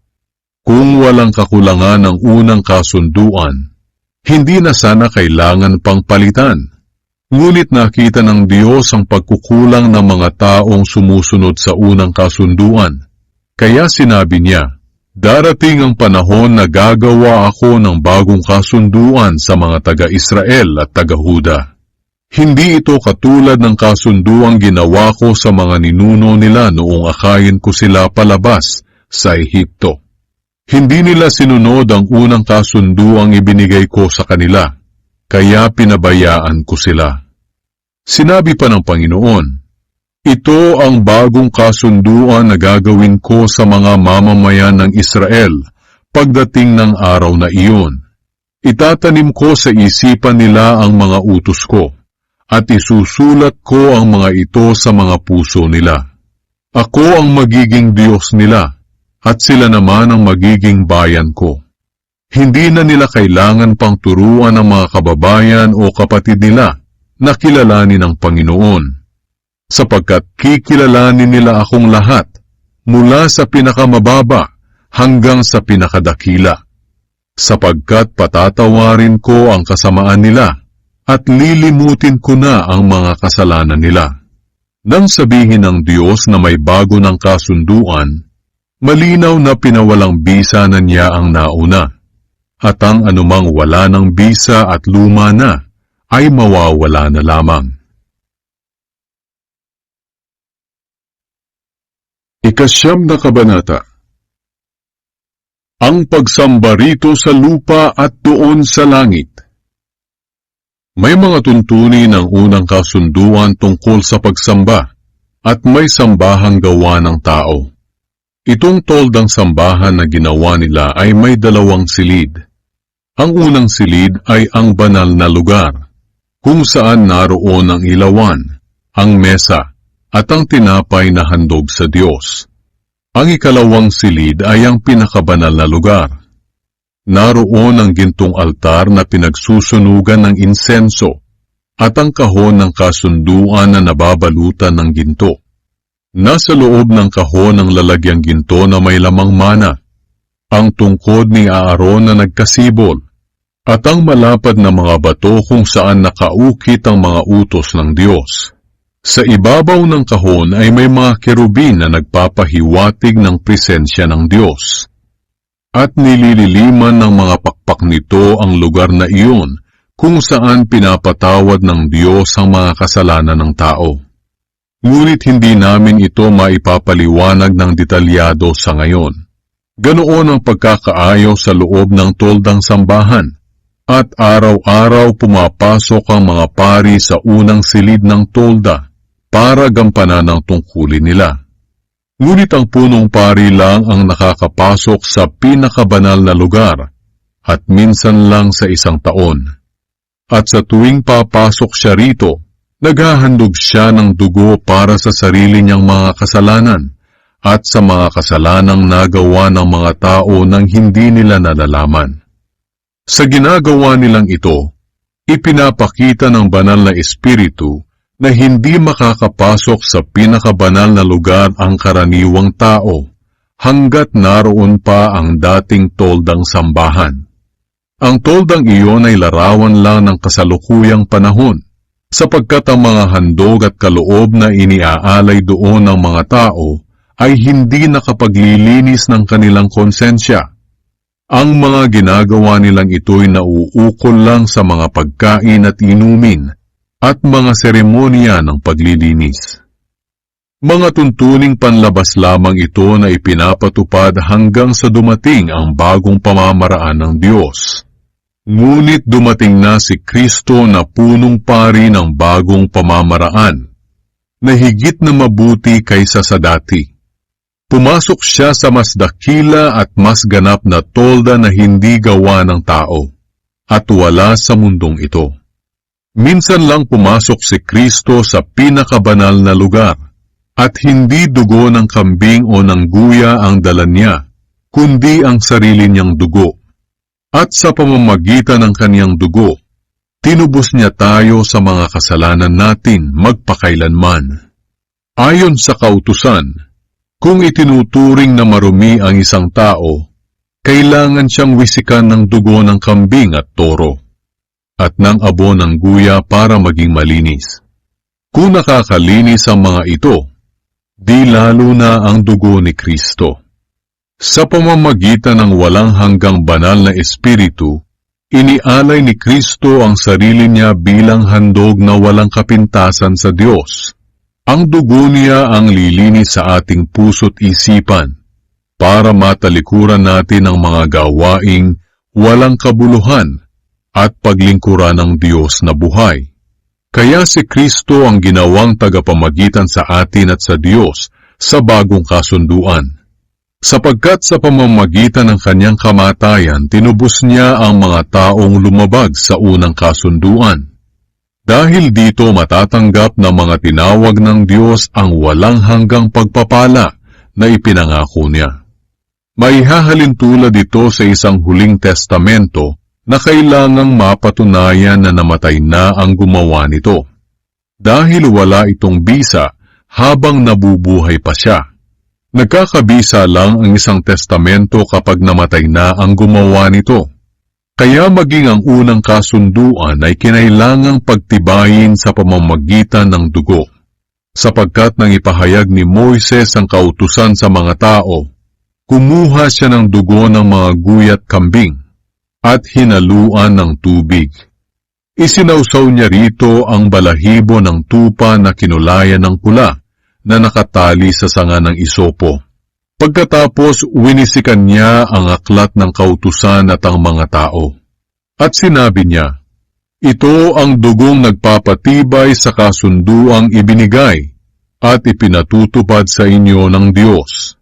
Kung walang kakulangan ng unang kasunduan, hindi na sana kailangan pang palitan. Ngunit nakita ng Diyos ang pagkukulang ng mga taong sumusunod sa unang kasunduan. Kaya sinabi niya, darating ang panahon na gagawa ako ng bagong kasunduan sa mga taga-Israel at taga-Huda. Hindi ito katulad ng kasunduang ginawa ko sa mga ninuno nila noong akayin ko sila palabas sa Ehipto. Hindi nila sinunod ang unang kasunduang ibinigay ko sa kanila, kaya pinabayaan ko sila. Sinabi pa ng Panginoon, ito ang bagong kasunduan na gagawin ko sa mga mamamayan ng Israel pagdating ng araw na iyon. Itatanim ko sa isipan nila ang mga utos ko, at isusulat ko ang mga ito sa mga puso nila. Ako ang magiging Diyos nila, at sila naman ang magiging bayan ko. Hindi na nila kailangan pang turuan ang mga kababayan o kapatid nila na kilalanin ang Panginoon, sapagkat kikilalanin nila akong lahat, mula sa pinakamababa hanggang sa pinakadakila, sapagkat patatawarin ko ang kasamaan nila, at lilimutin ko na ang mga kasalanan nila. Nang sabihin ng Diyos na may bago ng kasunduan, malinaw na pinawalang bisa na niya ang nauna, at ang anumang wala ng bisa at luma na, ay mawawala na lamang. Ikasyam na kabanata. Ang pagsamba rito sa lupa at doon sa langit. May mga tuntunin ng unang kasunduan tungkol sa pagsamba, at may sambahang gawa ng tao. Itong toldang sambahan na ginawa nila ay may dalawang silid. Ang unang silid ay ang banal na lugar, kung saan naroon ang ilawan, ang mesa, at ang tinapay na handog sa Diyos. Ang ikalawang silid ay ang pinakabanal na lugar. Naroon ang gintong altar na pinagsusunugan ng insenso at ang kahon ng kasunduan na nababalutan ng ginto. Nasa loob ng kahon ng lalagyang ginto na may lamang mana, ang tungkod ni Aaron na nagkasibol, at ang malapad na mga bato kung saan nakaukit ang mga utos ng Diyos. Sa ibabaw ng kahon ay may mga kerubin na nagpapahiwatig ng presensya ng Diyos, at nilililiman ng mga palakpak nito ang lugar na iyon kung saan pinapatawad ng Diyos ang mga kasalanan ng tao. Ngunit hindi namin ito maipapaliwanag ng detalyado sa ngayon. Ganoon ang pagkakaayaw sa loob ng toldang sambahan, at araw-araw pumapasok ang mga pari sa unang silid ng tolda para gampanan ang tungkulin nila. Ngunit ang punong pari lang ang nakakapasok sa pinakabanal na lugar at minsan lang sa isang taon. At sa tuwing papasok siya rito, naghahandog siya ng dugo para sa sarili niyang mga kasalanan at sa mga kasalanang nagawa ng mga tao nang hindi nila nalalaman. Sa ginagawa nilang ito, ipinapakita ng banal na espiritu na hindi makakapasok sa pinakabanal na lugar ang karaniwang tao hanggat naroon pa ang dating toldang sambahan. Ang toldang iyon ay larawan lang ng kasalukuyang panahon, sapagkat ang mga handog at kaloob na iniaalay doon ng mga tao ay hindi nakapaglilinis ng kanilang konsensya. Ang mga ginagawa nilang ito'y nauukol lang sa mga pagkain at inumin at mga seremonya ng paglilinis. Mga tuntuning panlabas lamang ito na ipinapatupad hanggang sa dumating ang bagong pamamaraan ng Diyos. Ngunit dumating na si Kristo na punong pari ng bagong pamamaraan, na higit na mabuti kaysa sa dati. Pumasok siya sa mas dakila at mas ganap na tolda na hindi gawa ng tao, at wala sa mundong ito. Minsan lang pumasok si Kristo sa pinakabanal na lugar, at hindi dugo ng kambing o ng guya ang dala niya, kundi ang sarili niyang dugo. At sa pamamagitan ng kaniyang dugo, tinubos niya tayo sa mga kasalanan natin magpakailanman. Ayon sa kautusan, kung itinuturing na marumi ang isang tao, kailangan siyang wisikan ng dugo ng kambing at toro, at ng abo ng guya para maging malinis. Kung nakakalinis ang mga ito, di lalo na ang dugo ni Kristo. Sa pamamagitan ng walang hanggang banal na espiritu, inialay ni Kristo ang sarili niya bilang handog na walang kapintasan sa Diyos. Ang dugo niya ang lilinis sa ating puso't isipan para matalikuran natin ang mga gawaing walang kabuluhan at paglingkuran ng Diyos na buhay. Kaya si Kristo ang ginawang tagapamagitan sa atin at sa Diyos sa bagong kasunduan. Sapagkat sa pamamagitan ng kanyang kamatayan, tinubos niya ang mga taong lumabag sa unang kasunduan. Dahil dito matatanggap ng mga tinawag ng Diyos ang walang hanggang pagpapala na ipinangako niya. Maihahalin tulad ito sa isang huling testamento na kailangang mapatunayan na namatay na ang gumawa nito, dahil wala itong bisa habang nabubuhay pa siya. Nagkakabisa lang ang isang testamento kapag namatay na ang gumawa nito. Kaya maging ang unang kasunduan ay kinailangang pagtibayin sa pamamagitan ng dugo, sapagkat nang ipahayag ni Moises ang kautusan sa mga tao, kumuha siya ng dugo ng mga guyat kambing at hinaluan ng tubig. Isinawsaw niya rito ang balahibo ng tupa na kinulayan ng pula na nakatali sa sanga ng isopo. Pagkatapos, winisikan niya ang aklat ng kautusan at ang mga tao. At sinabi niya, "Ito ang dugong nagpapatibay sa kasunduang ibinigay at ipinatutupad sa inyo ng Diyos."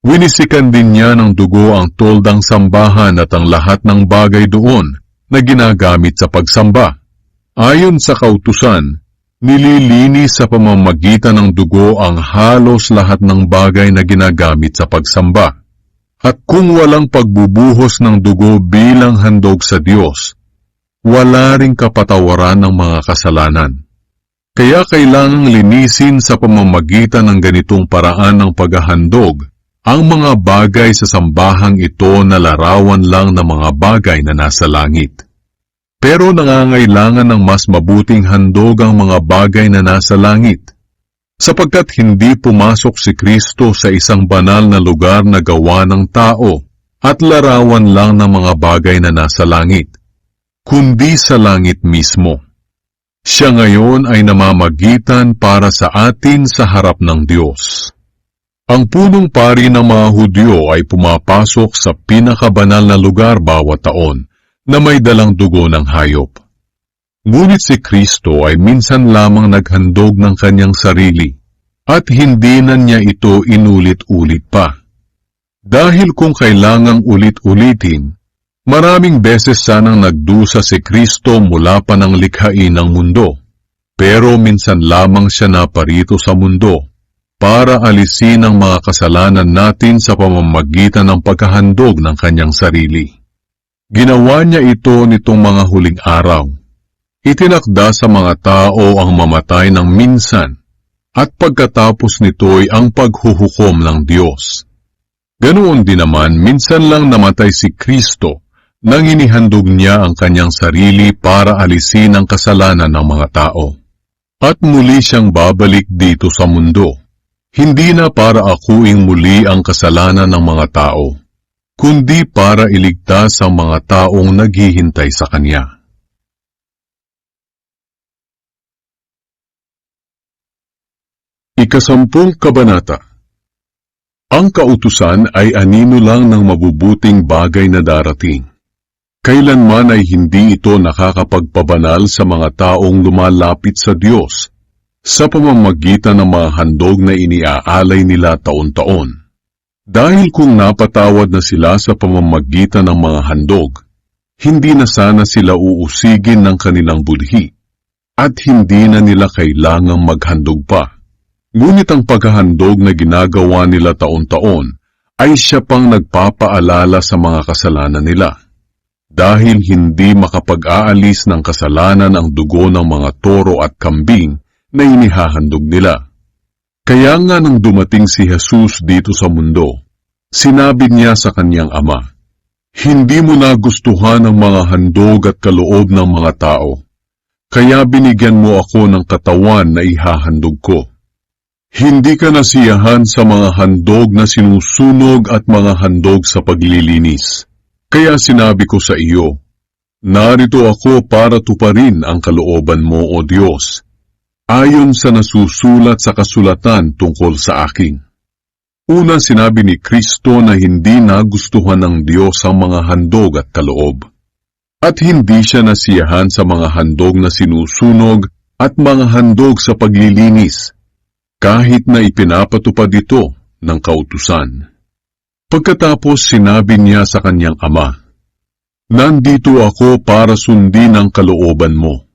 Winisikan din niya ng dugo ang toldang sambahan at ang lahat ng bagay doon na ginagamit sa pagsamba. Ayon sa kautusan, nililinis sa pamamagitan ng dugo ang halos lahat ng bagay na ginagamit sa pagsamba. At kung walang pagbubuhos ng dugo bilang handog sa Diyos, wala ring kapatawaran ng mga kasalanan. Kaya kailangang linisin sa pamamagitan ng ganitong paraan ng paghahandog ang mga bagay sa sambahang ito na larawan lang ng mga bagay na nasa langit. Pero nangangailangan ng mas mabuting handog ang mga bagay na nasa langit, sapagkat hindi pumasok si Kristo sa isang banal na lugar na gawa ng tao at larawan lang ng mga bagay na nasa langit, kundi sa langit mismo. Siya ngayon ay namamagitan para sa atin sa harap ng Diyos. Ang punong pari ng mga Hudyo ay pumapasok sa pinakabanal na lugar bawat taon na may dalang dugo ng hayop. Ngunit si Kristo ay minsan lamang naghandog ng kanyang sarili at hindi na niya ito inulit-ulit pa. Dahil kung kailangang ulit-ulitin, maraming beses sanang nagdusa si Kristo mula pa ng likhain ng mundo, pero minsan lamang siya naparito sa mundo para alisin ang mga kasalanan natin sa pamamagitan ng paghahandog ng kanyang sarili. Ginawa niya ito nitong mga huling araw. Itinakda sa mga tao ang mamatay ng minsan at pagkatapos nito'y ang paghuhukom ng Diyos. Ganoon din naman, minsan lang namatay si Kristo nang inihandog niya ang kanyang sarili para alisin ang kasalanan ng mga tao. At muli siyang babalik dito sa mundo. Hindi na para akuing muli ang kasalanan ng mga tao, kundi para iligtas ang mga taong naghihintay sa Kanya. Ikasampung Kabanata. Ang kautusan ay anino lang ng mabubuting bagay na darating. Kailanman ay hindi ito nakakapagpabanal sa mga taong lumalapit sa Diyos sa pamamagitan ng mga handog na iniaalay nila taon-taon. Dahil kung napatawad na sila sa pamamagitan ng mga handog, hindi na sana sila uusigin ng kanilang budhi at hindi na nila kailangang maghandog pa. Ngunit ang paghahandog na ginagawa nila taon-taon ay siya pang nagpapaalala sa mga kasalanan nila. Dahil hindi makapag-aalis ng kasalanan ang dugo ng mga toro at kambing na inihahandog nila. Kaya nga nang dumating si Jesus dito sa mundo, sinabi niya sa kanyang ama, "Hindi mo nagustuhan ang mga handog at kaloob ng mga tao, kaya binigyan mo ako ng katawan na ihahandog ko. Hindi ka nasiyahan sa mga handog na sinusunog at mga handog sa paglilinis. Kaya sinabi ko sa iyo, narito ako para tuparin ang kalooban mo, O Diyos, ayon sa nasusulat sa kasulatan tungkol sa akin." Una, sinabi ni Kristo na hindi nagustuhan ng Diyos ang mga handog at kaloob. At hindi siya nasiyahan sa mga handog na sinusunog at mga handog sa paglilinis, kahit na ipinapatupad ito ng kautusan. Pagkatapos sinabi niya sa kanyang ama, "Nandito ako para sundin ang kalooban mo."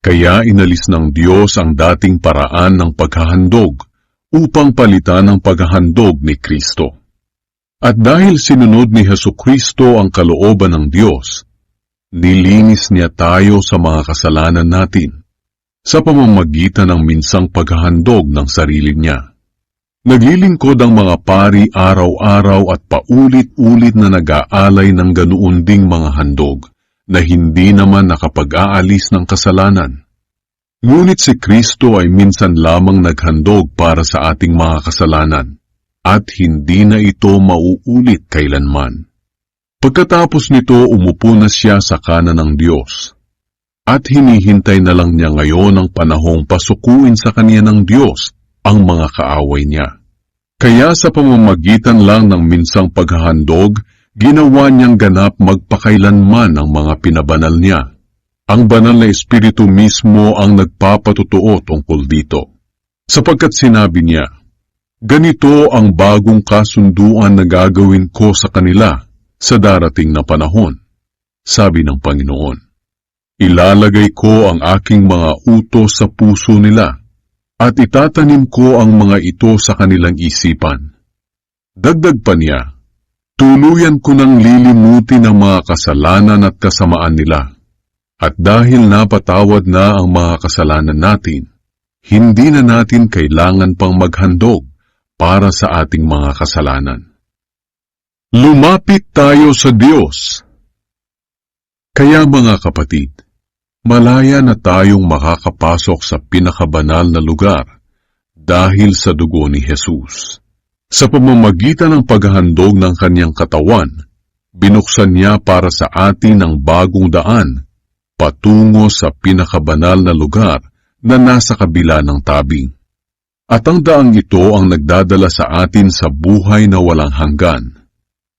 Kaya inalis ng Diyos ang dating paraan ng paghahandog upang palitan ang paghahandog ni Kristo. At dahil sinunod ni Hesukristo ang kalooban ng Diyos, nilinis niya tayo sa mga kasalanan natin sa pamamagitan ng minsang paghahandog ng sarili niya. Naglilingkod ang mga pari araw-araw at paulit-ulit na nag-aalay ng ganoon ding mga handog na hindi naman nakapag-aalis ng kasalanan. Ngunit si Kristo ay minsan lamang naghandog para sa ating mga kasalanan at hindi na ito mauulit kailanman. Pagkatapos nito, umupo na siya sa kanan ng Diyos at hinihintay na lang niya ngayon ang panahong pasukuin sa kanya ng Diyos ang mga kaaway niya. Kaya sa pamamagitan lang ng minsang paghahandog, ginawa niyang ganap magpakailanman ang mga pinabanal niya. Ang banal na Espiritu mismo ang nagpapatutuo tungkol dito. Sapagkat sinabi niya, "Ganito ang bagong kasunduan na gagawin ko sa kanila sa darating na panahon," sabi ng Panginoon. "Ilalagay ko ang aking mga utos sa puso nila, at itatanim ko ang mga ito sa kanilang isipan." Dagdag pa niya, "Tuluyan ko nang lilimutin ang mga kasalanan at kasamaan nila. At dahil napatawad na ang mga kasalanan natin, hindi na natin kailangan pang maghandog para sa ating mga kasalanan." Lumapit tayo sa Diyos. Kaya mga kapatid, malaya na tayong makakapasok sa pinakabanal na lugar dahil sa dugo ni Jesus. Sa pamamagitan ng paghahandog ng kanyang katawan, binuksan niya para sa atin ang bagong daan, patungo sa pinakabanal na lugar na nasa kabila ng tabing. At ang daang ito ang nagdadala sa atin sa buhay na walang hanggan.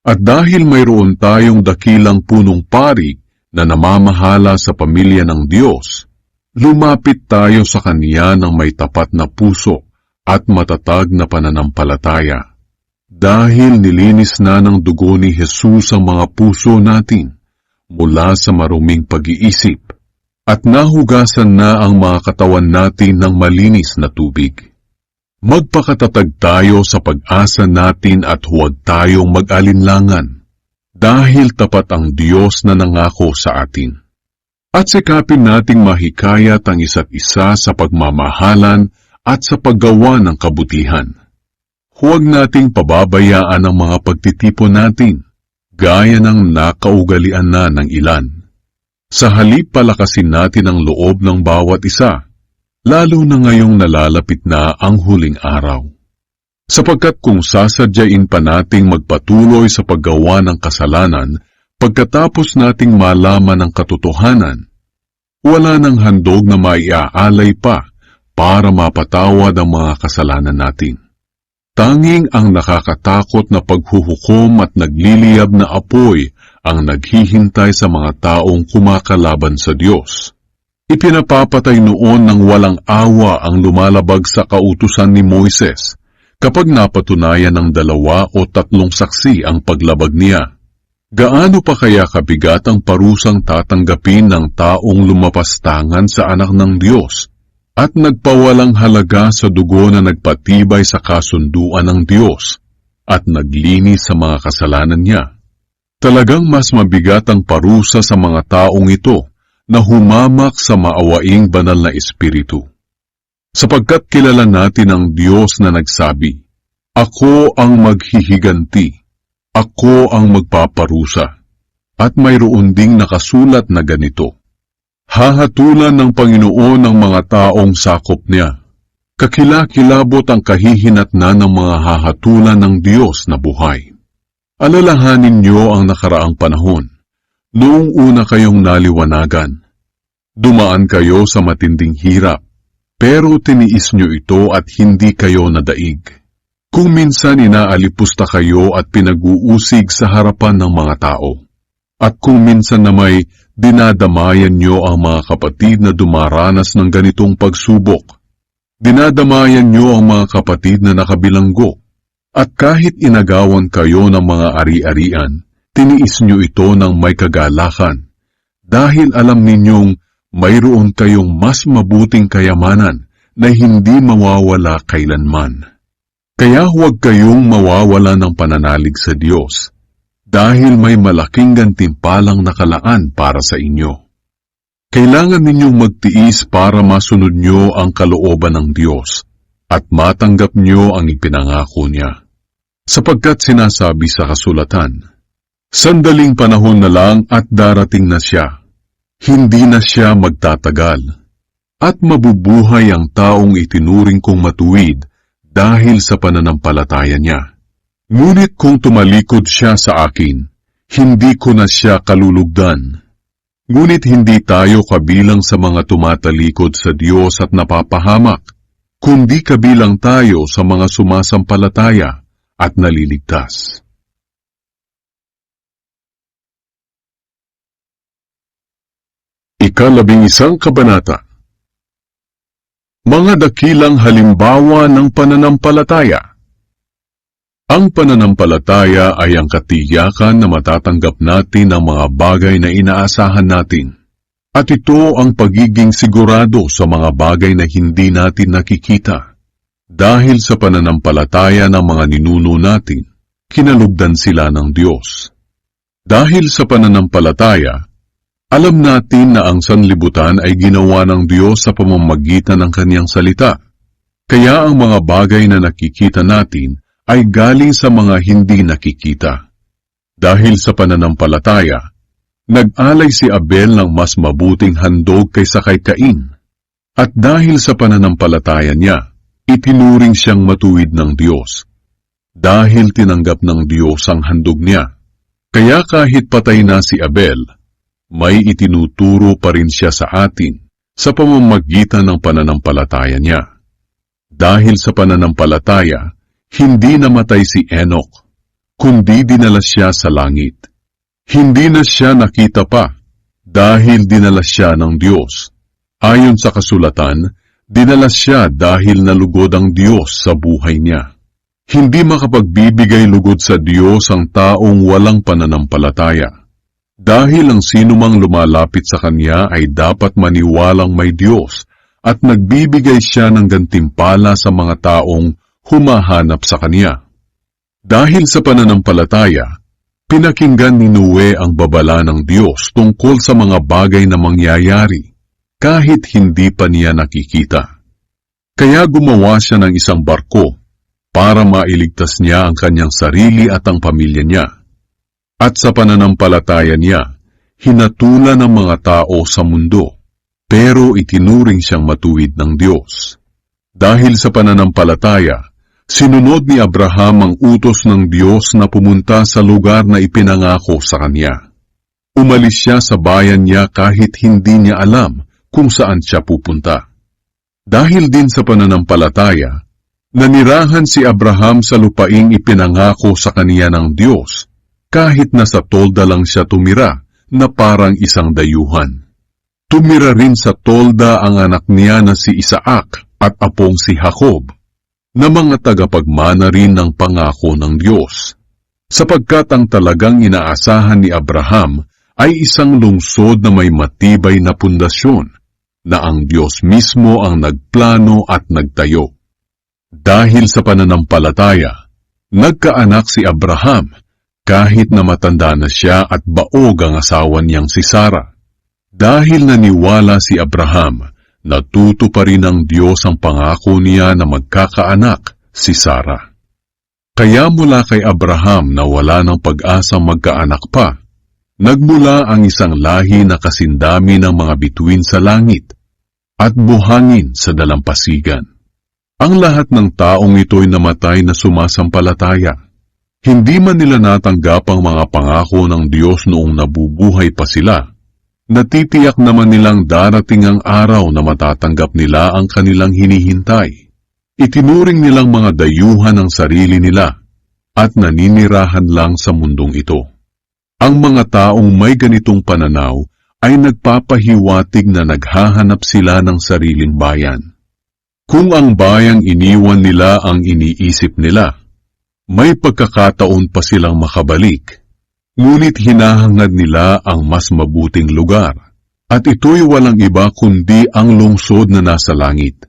At dahil mayroon tayong dakilang punong pari na namamahala sa pamilya ng Diyos, lumapit tayo sa Kanya ng may tapat na puso at matatag na pananampalataya. Dahil nilinis na ng dugo ni Jesus ang mga puso natin mula sa maruming pag-iisip at nahugasan na ang mga katawan natin ng malinis na tubig. Magpakatatag tayo sa pag-asa natin at huwag tayong mag-alinlangan dahil tapat ang Diyos na nangako sa atin. At sikapin nating mahikayat ang isa't isa sa pagmamahalan at sa paggawa ng kabutihan. Huwag nating pababayaan ang mga pagtitipon natin, gaya ng nakaugalian na ng ilan. Sa halip palakasin natin ang loob ng bawat isa, lalo na ngayong nalalapit na ang huling araw. Sapagkat kung sasadyain pa nating magpatuloy sa paggawa ng kasalanan, pagkatapos nating malaman ang katotohanan, wala nang handog na maiaalay pa para mapatawad ang mga kasalanan natin. Tanging ang nakakatakot na paghuhukom at nagliliyab na apoy ang naghihintay sa mga taong kumakalaban sa Diyos. Ipinapapatay noon ng walang awa ang lumalabag sa kautusan ni Moises kapag napatunayan ng 2 o 3 saksi ang paglabag niya. Gaano pa kaya kabigat ang parusang tatanggapin ng taong lumapastangan sa anak ng Diyos at nagpawalang halaga sa dugo na nagpatibay sa kasunduan ng Diyos at naglinis sa mga kasalanan niya? Talagang mas mabigat ang parusa sa mga taong ito na humamak sa maawaing banal na espiritu. Sapagkat kilala natin ang Diyos na nagsabi, "Ako ang maghihiganti, ako ang magpaparusa," at mayroon ding nakasulat na ganito, "Hahatulan ng Panginoon ang mga taong sakop niya. Kakilakilabot ang kahihinatnan ng mga hahatulan ng Diyos na buhay." Alalahanin niyo ang nakaraang panahon. Noong una kayong naliwanagan, dumaan kayo sa matinding hirap, pero tiniis niyo ito at hindi kayo nadaig. Kung minsan inaalipusta kayo at pinag-uusig sa harapan ng mga tao, at kung minsan na may dinadamayan niyo ang mga kapatid na dumaranas ng ganitong pagsubok, dinadamayan niyo ang mga kapatid na nakabilanggo, at kahit inagawan kayo ng mga ari-arian, tiniis niyo ito ng may kagalakan, dahil alam ninyong mayroon kayong mas mabuting kayamanan na hindi mawawala kailanman. Kaya huwag kayong mawawala ng pananalig sa Diyos, dahil may malaking gantimpalang nakalaan para sa inyo. Kailangan ninyong magtiis para masunod nyo ang kalooban ng Diyos at matanggap nyo ang ipinangako niya. Sapagkat sinasabi sa kasulatan, "Sandaling panahon na lang at darating na siya, hindi na siya magtatagal, at mabubuhay ang taong itinuring kong matuwid dahil sa pananampalataya niya. Ngunit kung tumalikod siya sa akin, hindi ko na siya kalulugdan." Ngunit hindi tayo kabilang sa mga tumatalikod sa Diyos at napapahamak, kundi kabilang tayo sa mga sumasampalataya at naliligtas. Ika-11 Kabanata. Mga dakilang halimbawa ng pananampalataya. Ang pananampalataya ay ang katiyakan na matatanggap natin ang mga bagay na inaasahan natin, at ito ang pagiging sigurado sa mga bagay na hindi natin nakikita. Dahil sa pananampalataya ng mga ninuno natin, kinalugdan sila ng Diyos. Dahil sa pananampalataya, alam natin na ang sanlibutan ay ginawa ng Diyos sa pamamagitan ng Kanyang salita. Kaya ang mga bagay na nakikita natin ay galing sa mga hindi nakikita. Dahil sa pananampalataya, nag-alay si Abel ng mas mabuting handog kaysa kay Cain. At dahil sa pananampalataya niya, itinuring siyang matuwid ng Diyos. dahil tinanggap ng Diyos ang handog niya. Kaya kahit patay na si Abel, may itinuturo pa rin siya sa atin sa pamamagitan ng pananampalataya niya. Dahil sa pananampalataya, hindi namatay si Enoch, kundi dinala siya sa langit. Hindi na siya nakita pa, dahil dinala siya ng Diyos. Ayon sa kasulatan, dinala siya dahil nalugod ang Diyos sa buhay niya. Hindi makapagbibigay lugod sa Diyos ang taong walang pananampalataya. Dahil ang sinumang lumalapit sa Kanya ay dapat maniwalang may Diyos at nagbibigay siya ng gantimpala sa mga taong humahanap sa Kanya. Dahil sa pananampalataya, pinakinggan ni Noe ang babala ng Diyos tungkol sa mga bagay na mangyayari, kahit hindi pa niya nakikita. Kaya gumawa siya ng isang barko para mailigtas niya ang kanyang sarili at ang pamilya niya. At sa pananampalataya niya, hinatulan ng mga tao sa mundo, pero itinuring siyang matuwid ng Diyos. Dahil sa pananampalataya, sinunod ni Abraham ang utos ng Diyos na pumunta sa lugar na ipinangako sa kanya. Umalis siya sa bayan niya kahit hindi niya alam kung saan siya pupunta. Dahil din sa pananampalataya, nanirahan si Abraham sa lupaing ipinangako sa kaniya ng Diyos, kahit nasa tolda lang siya tumira na parang isang dayuhan. Tumira rin sa tolda ang anak niya na si Isaac at apong si Jacob, na mga tagapagmana rin ng pangako ng Diyos, sapagkat ang talagang inaasahan ni Abraham ay isang lungsod na may matibay na pundasyon, na ang Diyos mismo ang nagplano at nagtayo. Dahil sa pananampalataya, nagkaanak si Abraham, kahit na matanda na siya at baog ang asawa niyang si Sarah. Dahil naniwala si Abraham, natuto pa rin ng Diyos ang pangako niya na magkakaanak si Sarah. Kaya mula kay Abraham na wala ng pag-asang magkaanak pa, nagmula ang isang lahi na kasindami ng mga bituin sa langit at buhangin sa dalampasigan. Ang lahat ng taong ito'y namatay na sumasampalataya. Hindi man nila natanggap ang mga pangako ng Diyos noong nabubuhay pa sila. Natitiyak naman nilang darating ang araw na matatanggap nila ang kanilang hinihintay. Itinuring nilang mga dayuhan ang sarili nila at naninirahan lang sa mundong ito. Ang mga taong may ganitong pananaw ay nagpapahiwatig na naghahanap sila ng sariling bayan. Kung ang bayang iniwan nila ang iniisip nila, may pagkakataon pa silang makabalik. Ngunit hinahangad nila ang mas mabuting lugar, at ito'y walang iba kundi ang lungsod na nasa langit.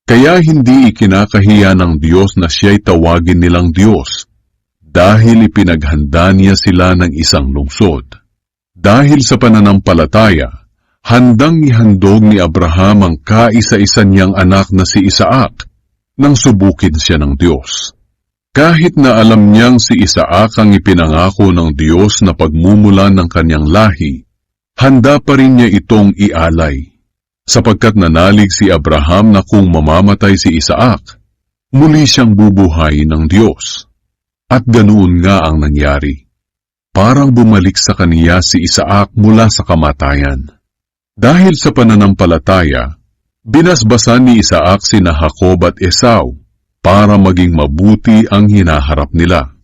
Kaya hindi ikinakahiya ng Diyos na siya'y tawagin nilang Diyos, dahil ipinaghanda niya sila ng isang lungsod. Dahil sa pananampalataya, handang ihandog ni Abraham ang kaisa-isa niyang anak na si Isaac, nang subukin siya ng Diyos. Kahit na alam niyang si Isaac ang ipinangako ng Diyos na pagmumulan ng kanyang lahi, handa pa rin niya itong ialay, sapagkat nanalig si Abraham na kung mamamatay si Isaac, muli siyang bubuhayin ng Diyos. At ganoon nga ang nangyari. Parang bumalik sa kaniya si Isaac mula sa kamatayan. Dahil sa pananampalataya, binasbasan ni Isaac sina Jacob at Esau, para maging mabuti ang hinaharap nila.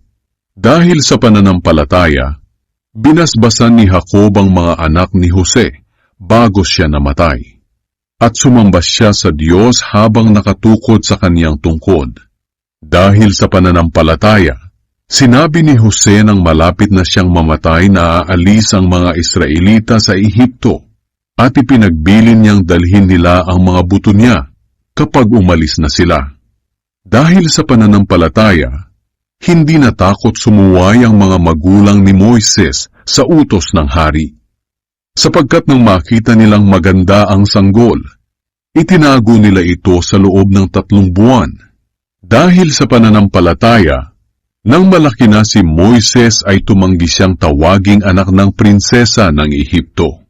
Dahil sa pananampalataya, binasbasan ni Jacob ang mga anak ni Jose bago siya namatay. At sumamba siya sa Diyos habang nakatukod sa kaniyang tungkod. Dahil sa pananampalataya, sinabi ni Jose nang malapit na siyang mamatay na aalis ang mga Israelita sa Ehipto at ipinagbilin niyang dalhin nila ang mga buto niya kapag umalis na sila. Dahil sa pananampalataya, hindi natakot sumuway ang mga magulang ni Moises sa utos ng hari. Sapagkat nang makita nilang maganda ang sanggol, itinago nila ito sa loob ng 3 buwan. Dahil sa pananampalataya, nang malaki na si Moises ay tumanggi siyang tawaging anak ng prinsesa ng Ehipto.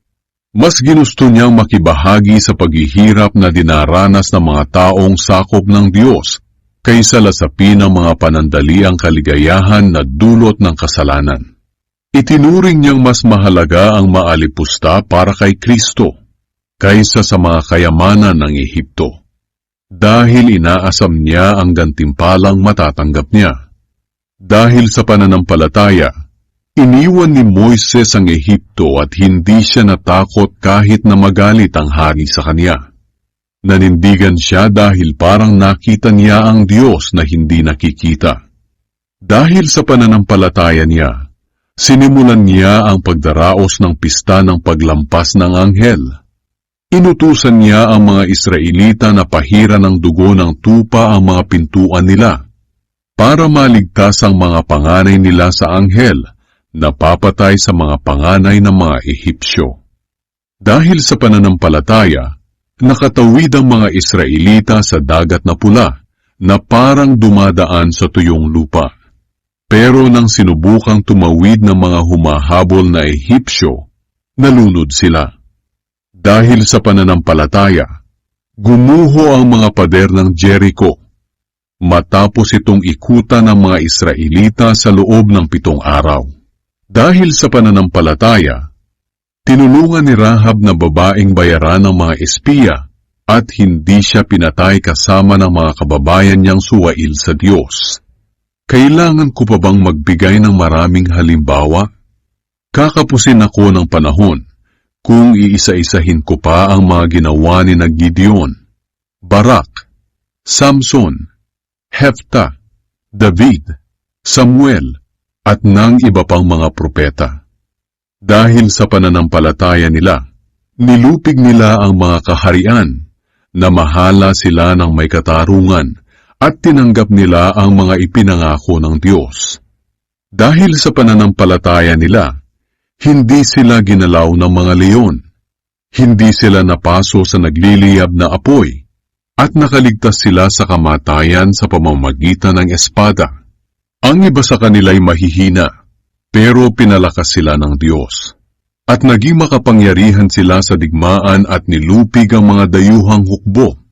Mas ginusto niyang makibahagi sa paghihirap na dinaranas ng mga taong sakop ng Diyos kaysa lasapin ng mga panandaliang kaligayahan na dulot ng kasalanan. Itinuring niyang mas mahalaga ang maalipusta para kay Kristo kaysa sa mga kayamanan ng Ehipto, dahil inaasam niya ang gantimpalang matatanggap niya. Dahil sa pananampalataya, iniwan ni Moises ang Ehipto at hindi siya natakot kahit na magalit ang hari sa kanya. Nanindigan siya dahil parang nakita niya ang Diyos na hindi nakikita. Dahil sa pananampalataya niya, sinimulan niya ang pagdaraos ng pista ng paglampas ng anghel. Inutusan niya ang mga Israelita na pahiran ng dugo ng tupa ang mga pintuan nila para maligtas ang mga panganay nila sa anghel na papatay sa mga panganay ng mga Ehipsyo. Dahil sa pananampalataya, nakatawid ang mga Israelita sa dagat na pula na parang dumadaan sa tuyong lupa. Pero nang sinubukang tumawid ng mga humahabol na Ehipsyo, nalunod sila. Dahil sa pananampalataya, gumuho ang mga pader ng Jericho, matapos itong ikutan ng mga Israelita sa loob ng 7 araw. Dahil sa pananampalataya, tinulungan ni Rahab na babaeng bayaran ng mga espiya at hindi siya pinatay kasama ng mga kababayan niyang suwail sa Diyos. Kailangan ko pa bang magbigay ng maraming halimbawa? Kakapusin ako ng panahon kung iisa-isahin ko pa ang mga ginawa ni Gideon, Barak, Samson, Heftha, David, Samuel, at ng iba pang mga propeta. Dahil sa pananampalataya nila, nilupig nila ang mga kaharian, namahala sila ng may katarungan, at tinanggap nila ang mga ipinangako ng Diyos. Dahil sa pananampalataya nila, hindi sila ginalaw ng mga leon, hindi sila napaso sa nagliliyab na apoy, at nakaligtas sila sa kamatayan sa pamamagitan ng espada. Ang iba sa kanila'y mahihina, pero pinalakas sila ng Diyos. At naging makapangyarihan sila sa digmaan at nilupig ang mga dayuhang hukbo.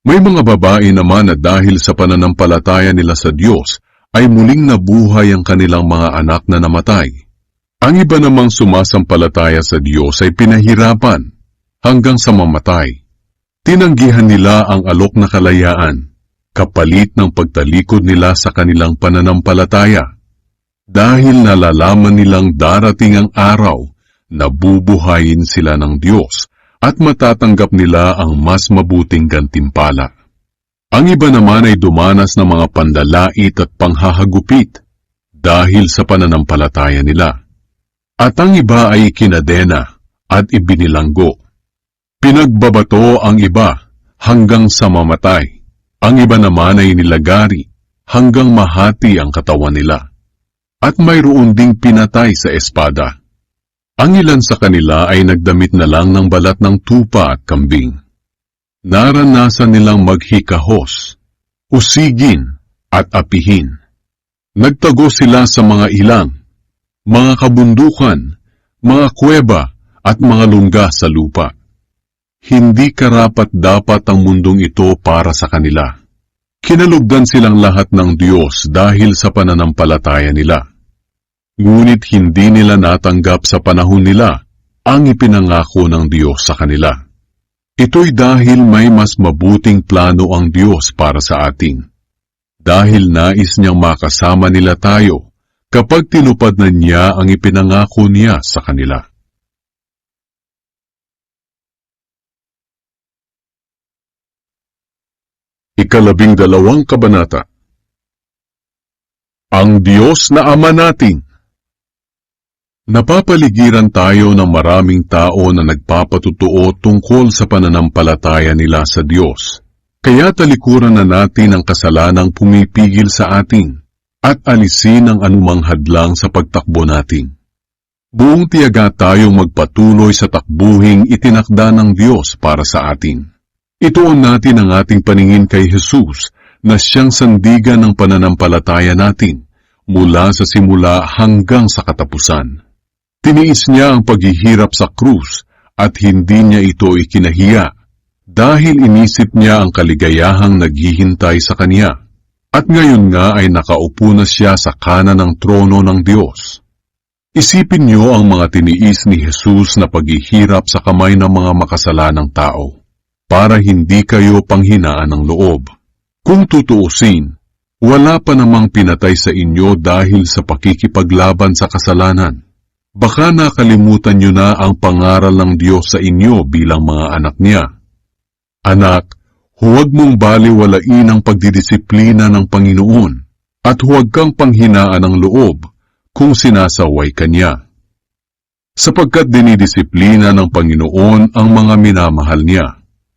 May mga babae naman na dahil sa pananampalataya nila sa Diyos, ay muling nabuhay ang kanilang mga anak na namatay. Ang iba namang sumasampalataya sa Diyos ay pinahirapan hanggang sa mamatay. Tinanggihan nila ang alok na kalayaan, kapalit ng pagtalikod nila sa kanilang pananampalataya. Dahil nalalaman nilang darating ang araw na bubuhayin sila ng Diyos at matatanggap nila ang mas mabuting gantimpala. Ang iba naman ay dumanas ng mga pandalait at panghahagupit dahil sa pananampalataya nila. At ang iba ay kinadena at ibinilanggo. Pinagbabato ang iba hanggang sa mamatay. Ang iba naman ay nilagari hanggang mahati ang katawan nila. At mayroon ding pinatay sa espada. Ang ilan sa kanila ay nagdamit na lang ng balat ng tupa at kambing. Naranasan nilang maghikahos, usigin at apihin. Nagtago sila sa mga ilang, mga kabundukan, mga kuweba at mga lungga sa lupa. Hindi karapat-dapat ang mundong ito para sa kanila. Kinalugdan silang lahat ng Diyos dahil sa pananampalataya nila. Ngunit hindi nila natanggap sa panahon nila ang ipinangako ng Diyos sa kanila. Ito'y dahil may mas mabuting plano ang Diyos para sa atin. Dahil nais niyang makasama nila tayo kapag tinupad na niya ang ipinangako niya sa kanila. Ika-12 kabanata. Ang Diyos na Ama natin. Napapaligiran tayo ng maraming tao na nagpapatutuo tungkol sa pananampalataya nila sa Diyos. Kaya talikuran na natin ang kasalanang pumipigil sa atin at alisin ang anumang hadlang sa pagtakbo natin. Buong tiyaga tayong magpatuloy sa takbuhing itinakda ng Diyos para sa atin. Ituon natin ang ating paningin kay Jesus na siyang sandigan ng pananampalataya natin mula sa simula hanggang sa katapusan. Tiniis niya ang paghihirap sa krus at hindi niya ito ikinahiya dahil inisip niya ang kaligayahang naghihintay sa kanya. At ngayon nga ay nakaupo na siya sa kanan ng trono ng Diyos. Isipin niyo ang mga tiniis ni Jesus na paghihirap sa kamay ng mga makasalanang tao, para hindi kayo panghinaan ng loob. Kung tutuusin, wala pa namang pinatay sa inyo dahil sa pakikipaglaban sa kasalanan. Baka nakalimutan niyo na ang pangaral ng Diyos sa inyo bilang mga anak niya. Anak, huwag mong baliwalain ang pagdidisiplina ng Panginoon at huwag kang panghinaan ng loob kung sinasaway ka niya. Sapagkat dinidisiplina ng Panginoon ang mga minamahal niya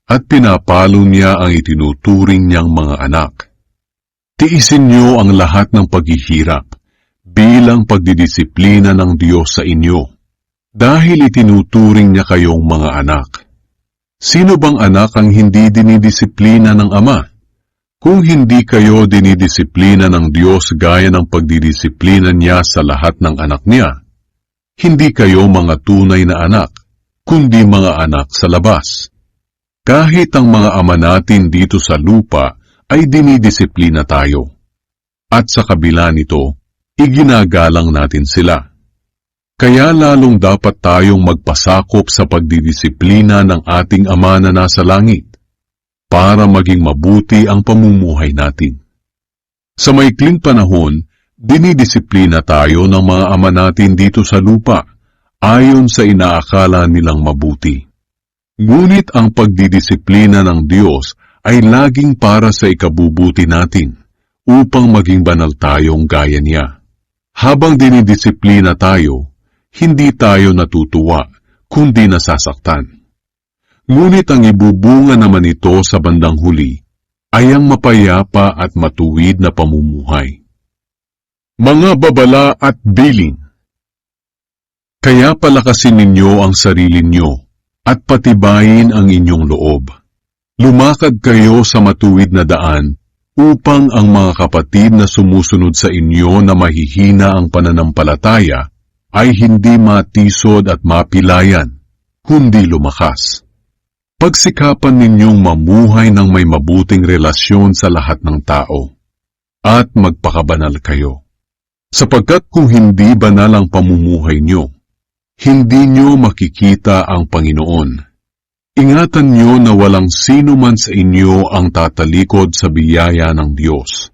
at pinapalo niya ang itinuturing niyang mga anak. Tiisin niyo ang lahat ng paghihirap bilang pagdidisiplina ng Diyos sa inyo, dahil itinuturing niya kayong mga anak. Sino bang anak ang hindi dinidisiplina ng Ama? Kung hindi kayo dinidisiplina ng Diyos gaya ng pagdidisiplina niya sa lahat ng anak niya, hindi kayo mga tunay na anak, kundi mga anak sa labas. Kahit ang mga ama natin dito sa lupa ay dinidisiplina tayo. At sa kabila nito, iginagalang natin sila. Kaya lalong dapat tayong magpasakop sa pagdidisiplina ng ating Ama na nasa langit para maging mabuti ang pamumuhay natin. Sa maikling panahon, dinidisiplina tayo ng mga ama natin dito sa lupa ayon sa inaakala nilang mabuti. Ngunit ang pagdidisiplina ng Diyos ay laging para sa ikabubuti natin upang maging banal tayong gaya niya. Habang dinidisiplina tayo, hindi tayo natutuwa, kundi nasasaktan. Ngunit ang ibubunga naman ito sa bandang huli ay ang mapayapa at matuwid na pamumuhay. Mga babala at bilin. Kaya palakasin ninyo ang sarili nyo at patibayin ang inyong loob. Lumakad kayo sa matuwid na daan upang ang mga kapatid na sumusunod sa inyo na mahihina ang pananampalataya ay hindi matisod at mapilayan, kundi lumakas. Pagsikapan ninyong mamuhay ng may mabuting relasyon sa lahat ng tao at magpakabanal kayo. Sapagkat kung hindi banal ang pamumuhay nyo, hindi nyo makikita ang Panginoon. Ingatan nyo na walang sino man sa inyo ang tatalikod sa biyaya ng Diyos.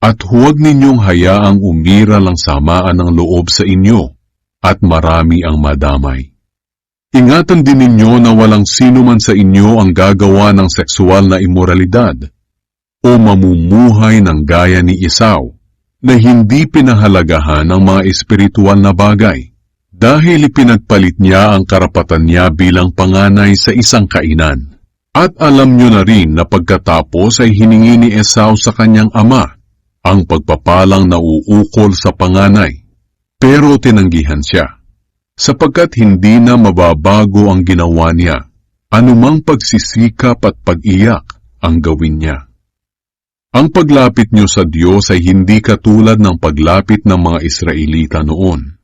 At huwag ninyong hayaang umira lang samaan ng loob sa inyo at marami ang madamay. Ingatan din ninyo na walang sino man sa inyo ang gagawa ng sexual na imoralidad o mamumuhay ng gaya ni Esau na hindi pinahalagahan ang mga espiritual na bagay. Dahil ipinagpalit niya ang karapatan niya bilang panganay sa isang kainan. At alam niyo na rin na pagkatapos ay hiningi ni Esau sa kanyang ama ang pagpapalang nauukol sa panganay. Pero tinanggihan siya, sapagkat hindi na mababago ang ginawa niya. Anumang pagsisikap at pag-iyak ang gawin niya. Ang paglapit niyo sa Diyos ay hindi katulad ng paglapit ng mga Israelita noon.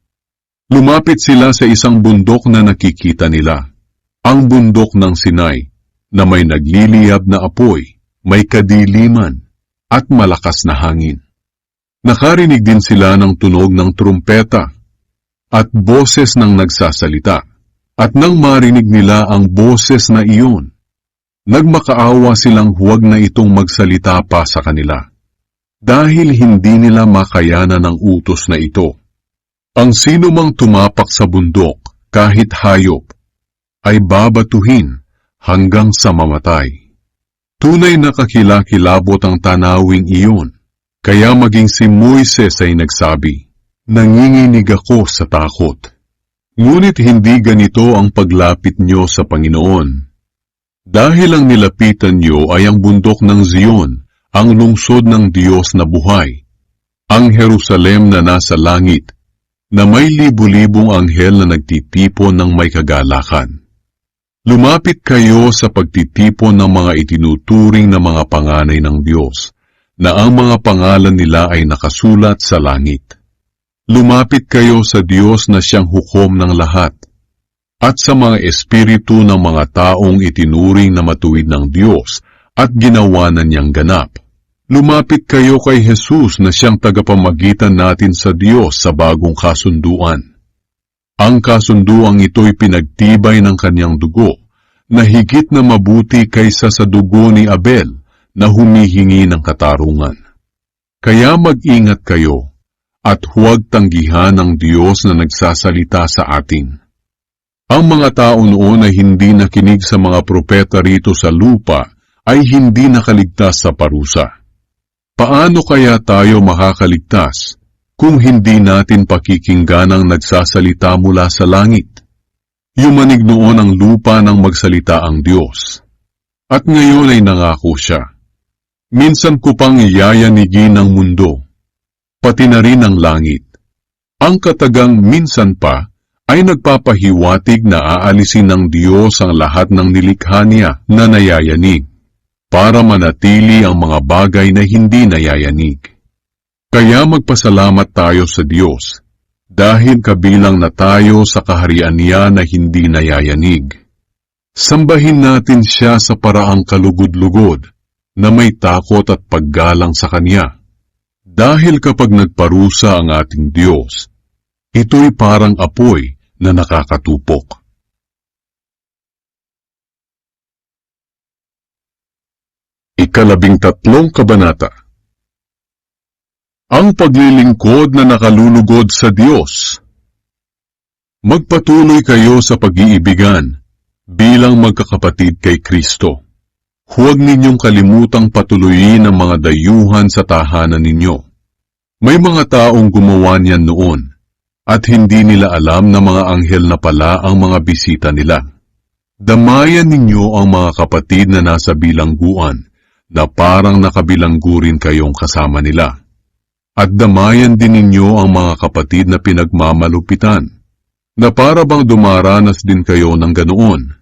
Lumapit sila sa isang bundok na nakikita nila, ang bundok ng Sinai, na may nagliliyab na apoy, may kadiliman, at malakas na hangin. Nakarinig din sila ng tunog ng trumpeta, at boses ng nagsasalita, at nang marinig nila ang boses na iyon, nagmakaawa silang huwag na itong magsalita pa sa kanila, dahil hindi nila makayanan ang utos na ito. Ang sino mang tumapak sa bundok, kahit hayop, ay babatuhin hanggang sa mamatay. Tunay na kakilakilabot ang tanawing iyon, kaya maging si Moises ay nagsabi, "Nanginginig ako sa takot." Ngunit hindi ganito ang paglapit nyo sa Panginoon. Dahil ang nilapitan nyo ay ang bundok ng Zion, ang lungsod ng Diyos na buhay, ang Jerusalem na nasa langit, na may libu-libong anghel na nagtitipon ng may kagalakan. Lumapit kayo sa pagtitipon ng mga itinuturing na mga panganay ng Diyos, na ang mga pangalan nila ay nakasulat sa langit. Lumapit kayo sa Diyos na siyang hukom ng lahat, at sa mga espiritu ng mga taong itinuring na matuwid ng Diyos at ginawa na niyang ganap, Lumapit kayo kay Jesus na siyang tagapamagitan natin sa Diyos sa bagong kasunduan. Ang kasunduang ito'y pinagtibay ng kanyang dugo, na higit na mabuti kaysa sa dugo ni Abel na humihingi ng katarungan. Kaya mag-ingat kayo, at huwag tanggihan ng Diyos na nagsasalita sa atin. Ang mga tao noon ay hindi nakinig sa mga propeta rito sa lupa ay hindi nakaligtas sa parusa. Paano kaya tayo makakaligtas kung hindi natin pakikinggan ang nagsasalita mula sa langit? Yumanig noon ang lupa nang magsalita ang Diyos. At ngayon ay nangako siya. Minsan ko pang iyayanigin ang mundo, pati na rin ang langit. Ang katagang minsan pa ay nagpapahiwatig na aalisin ng Diyos ang lahat ng nilikha niya na nayayanig, para manatili ang mga bagay na hindi nayayanig. Kaya magpasalamat tayo sa Diyos, dahil kabilang na tayo sa kaharian niya na hindi nayayanig. Sambahin natin siya sa paraang kalugod-lugod, na may takot at paggalang sa Kanya. Dahil kapag nagparusa ang ating Diyos, ito'y parang apoy na nakakatupok. Ikalabing-tatlong kabanata. Ang paglilingkod na nakalulugod sa Diyos. Magpatuloy kayo sa pag-iibigan bilang magkakapatid kay Kristo. Huwag ninyong kalimutang patuloyin ang mga dayuhan sa tahanan ninyo. May mga taong gumawa niyan noon, at hindi nila alam na mga anghel na pala ang mga bisita nila. Damayan ninyo ang mga kapatid na nasa bilangguan, na parang nakabilanggo rin kayong kasama nila. At damayan din ninyo ang mga kapatid na pinagmamalupitan, na para bang dumaranas din kayo ng ganoon.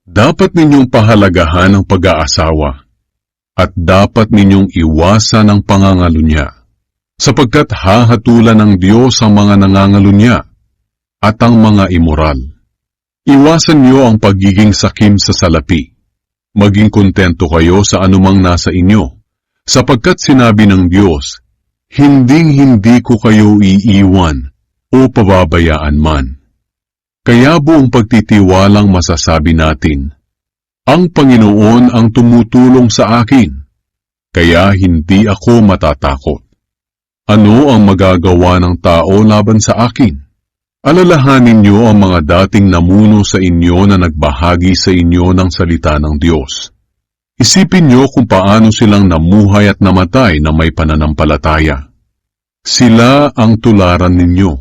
Dapat ninyong pahalagahan ang pag-aasawa, at dapat ninyong iwasan ang pangangalunya, sapagkat hahatulan ng Diyos ang mga nangangalunya at ang mga immoral. Iwasan niyo ang pagiging sakim sa salapi. Maging kontento kayo sa anumang nasa inyo, sapagkat sinabi ng Diyos, hinding-hindi ko kayo iiwan o pababayaan man. Kaya buong pagtitiwalang masasabi natin, ang Panginoon ang tumutulong sa akin, kaya hindi ako matatakot. Ano ang magagawa ng tao laban sa akin? Alalahanin niyo ang mga dating namuno sa inyo na nagbahagi sa inyo ng salita ng Diyos. Isipin niyo kung paano silang namuhay at namatay na may pananampalataya. Sila ang tularan ninyo.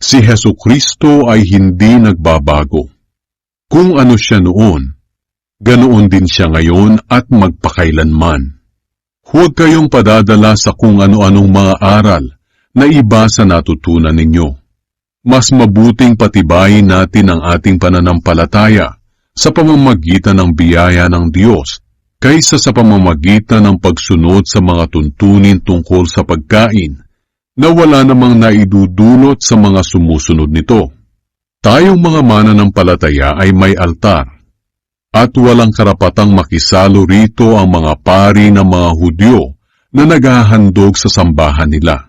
Si Hesukristo ay hindi nagbabago. Kung ano siya noon, ganoon din siya ngayon at magpakailanman. Huwag kayong padadala sa kung ano-anong mga aral na iba sa natutunan ninyo. Mas mabuting patibayin natin ang ating pananampalataya sa pamamagitan ng biyaya ng Diyos kaysa sa pamamagitan ng pagsunod sa mga tuntunin tungkol sa pagkain na wala namang naidudulot sa mga sumusunod nito. Tayong mga mananampalataya ay may altar, at walang karapatang makisalo rito ang mga pari ng mga Hudyo na naghahandog sa sambahan nila.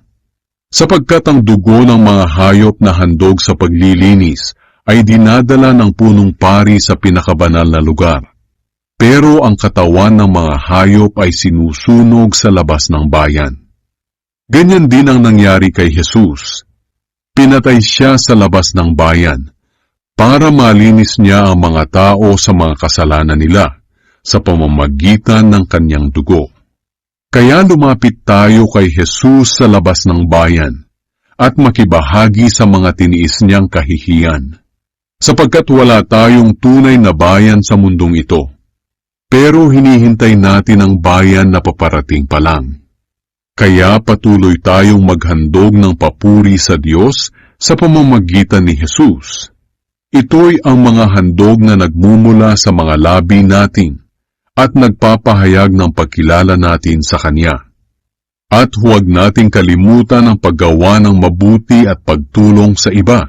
Sapagkat ang dugo ng mga hayop na handog sa paglilinis ay dinadala ng punong pari sa pinakabanal na lugar. Pero ang katawan ng mga hayop ay sinusunog sa labas ng bayan. Ganyan din ang nangyari kay Jesus. Pinatay siya sa labas ng bayan para malinis niya ang mga tao sa mga kasalanan nila sa pamamagitan ng kanyang dugo. Kaya lumapit tayo kay Jesus sa labas ng bayan at makibahagi sa mga tiniis niyang kahihiyan. Sapagkat wala tayong tunay na bayan sa mundong ito, pero hinihintay natin ang bayan na paparating pa lang. Kaya patuloy tayong maghandog ng papuri sa Diyos sa pamamagitan ni Jesus. Ito'y ang mga handog na nagmumula sa mga labi natin at nagpapahayag ng pagkilala natin sa Kanya. At huwag nating kalimutan ang paggawa ng mabuti at pagtulong sa iba,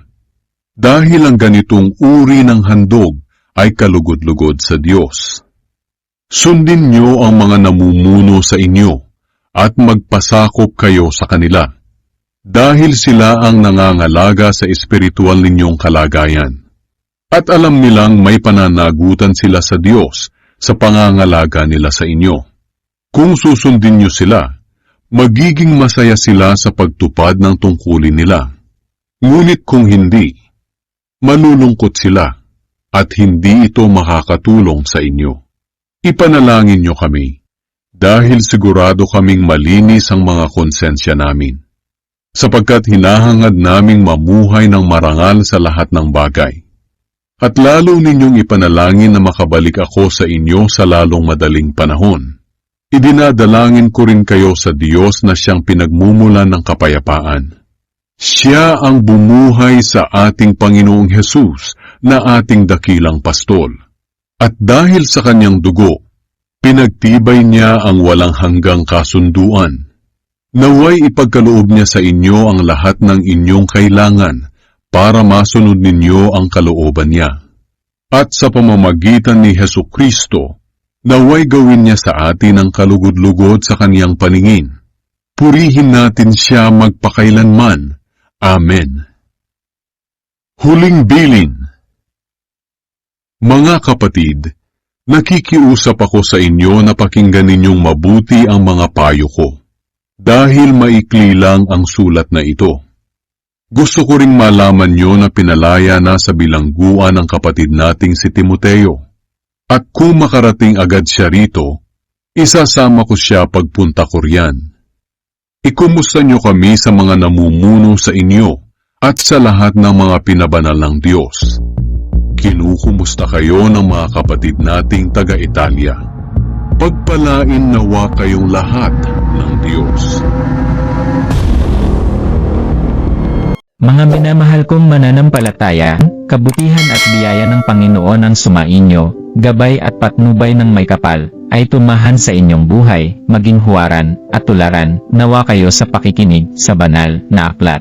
dahil ang ganitong uri ng handog ay kalugod-lugod sa Diyos. Sundin niyo ang mga namumuno sa inyo at magpasakop kayo sa kanila, dahil sila ang nangangalaga sa espiritual ninyong kalagayan. At alam nilang may pananagutan sila sa Diyos sa pangangalaga nila sa inyo. Kung susundin niyo sila, magiging masaya sila sa pagtupad ng tungkulin nila. Ngunit kung hindi, malulungkot sila at hindi ito makakatulong sa inyo. Ipanalangin niyo kami, dahil sigurado kaming malinis ang mga konsensya namin, sapagkat hinahangad naming mamuhay ng marangal sa lahat ng bagay. At lalo ninyong ipanalangin na makabalik ako sa inyo sa lalong madaling panahon. Idinadalangin ko rin kayo sa Diyos na siyang pinagmumulan ng kapayapaan. Siya ang bumuhay sa ating Panginoong Hesus na ating dakilang pastol. At dahil sa kanyang dugo, pinagtibay niya ang walang hanggang kasunduan. Naway ipagkaloob niya sa inyo ang lahat ng inyong kailangan para masunod ninyo ang kalooban niya. At sa pamamagitan ni Hesukristo, naway gawin niya sa atin ang kalugod-lugod sa kaniyang paningin. Purihin natin siya magpakailanman. Amen. Huling bilin. Mga kapatid, nakikiusap ako sa inyo na pakinggan ninyong mabuti ang mga payo ko, dahil maikli lang ang sulat na ito. Gusto ko ring malaman nyo na pinalaya na sa bilangguan ng kapatid nating si Timoteo. At kung makarating agad siya rito, isasama ko siya pagpunta ko riyan. Ikumusta nyo kami sa mga namumuno sa inyo at sa lahat ng mga pinabanal ng Diyos. Kinukumusta kayo ng mga kapatid nating taga-Italia. Pagpalain nawa kayong lahat ng Diyos. Mga minamahal kong mananampalataya, kabutihan at biyaya ng Panginoon ang sumainyo, gabay at patnubay ng may kapal, ay tumahan sa inyong buhay, maging huwaran at tularan, nawa kayo sa pakikinig sa banal na aklat.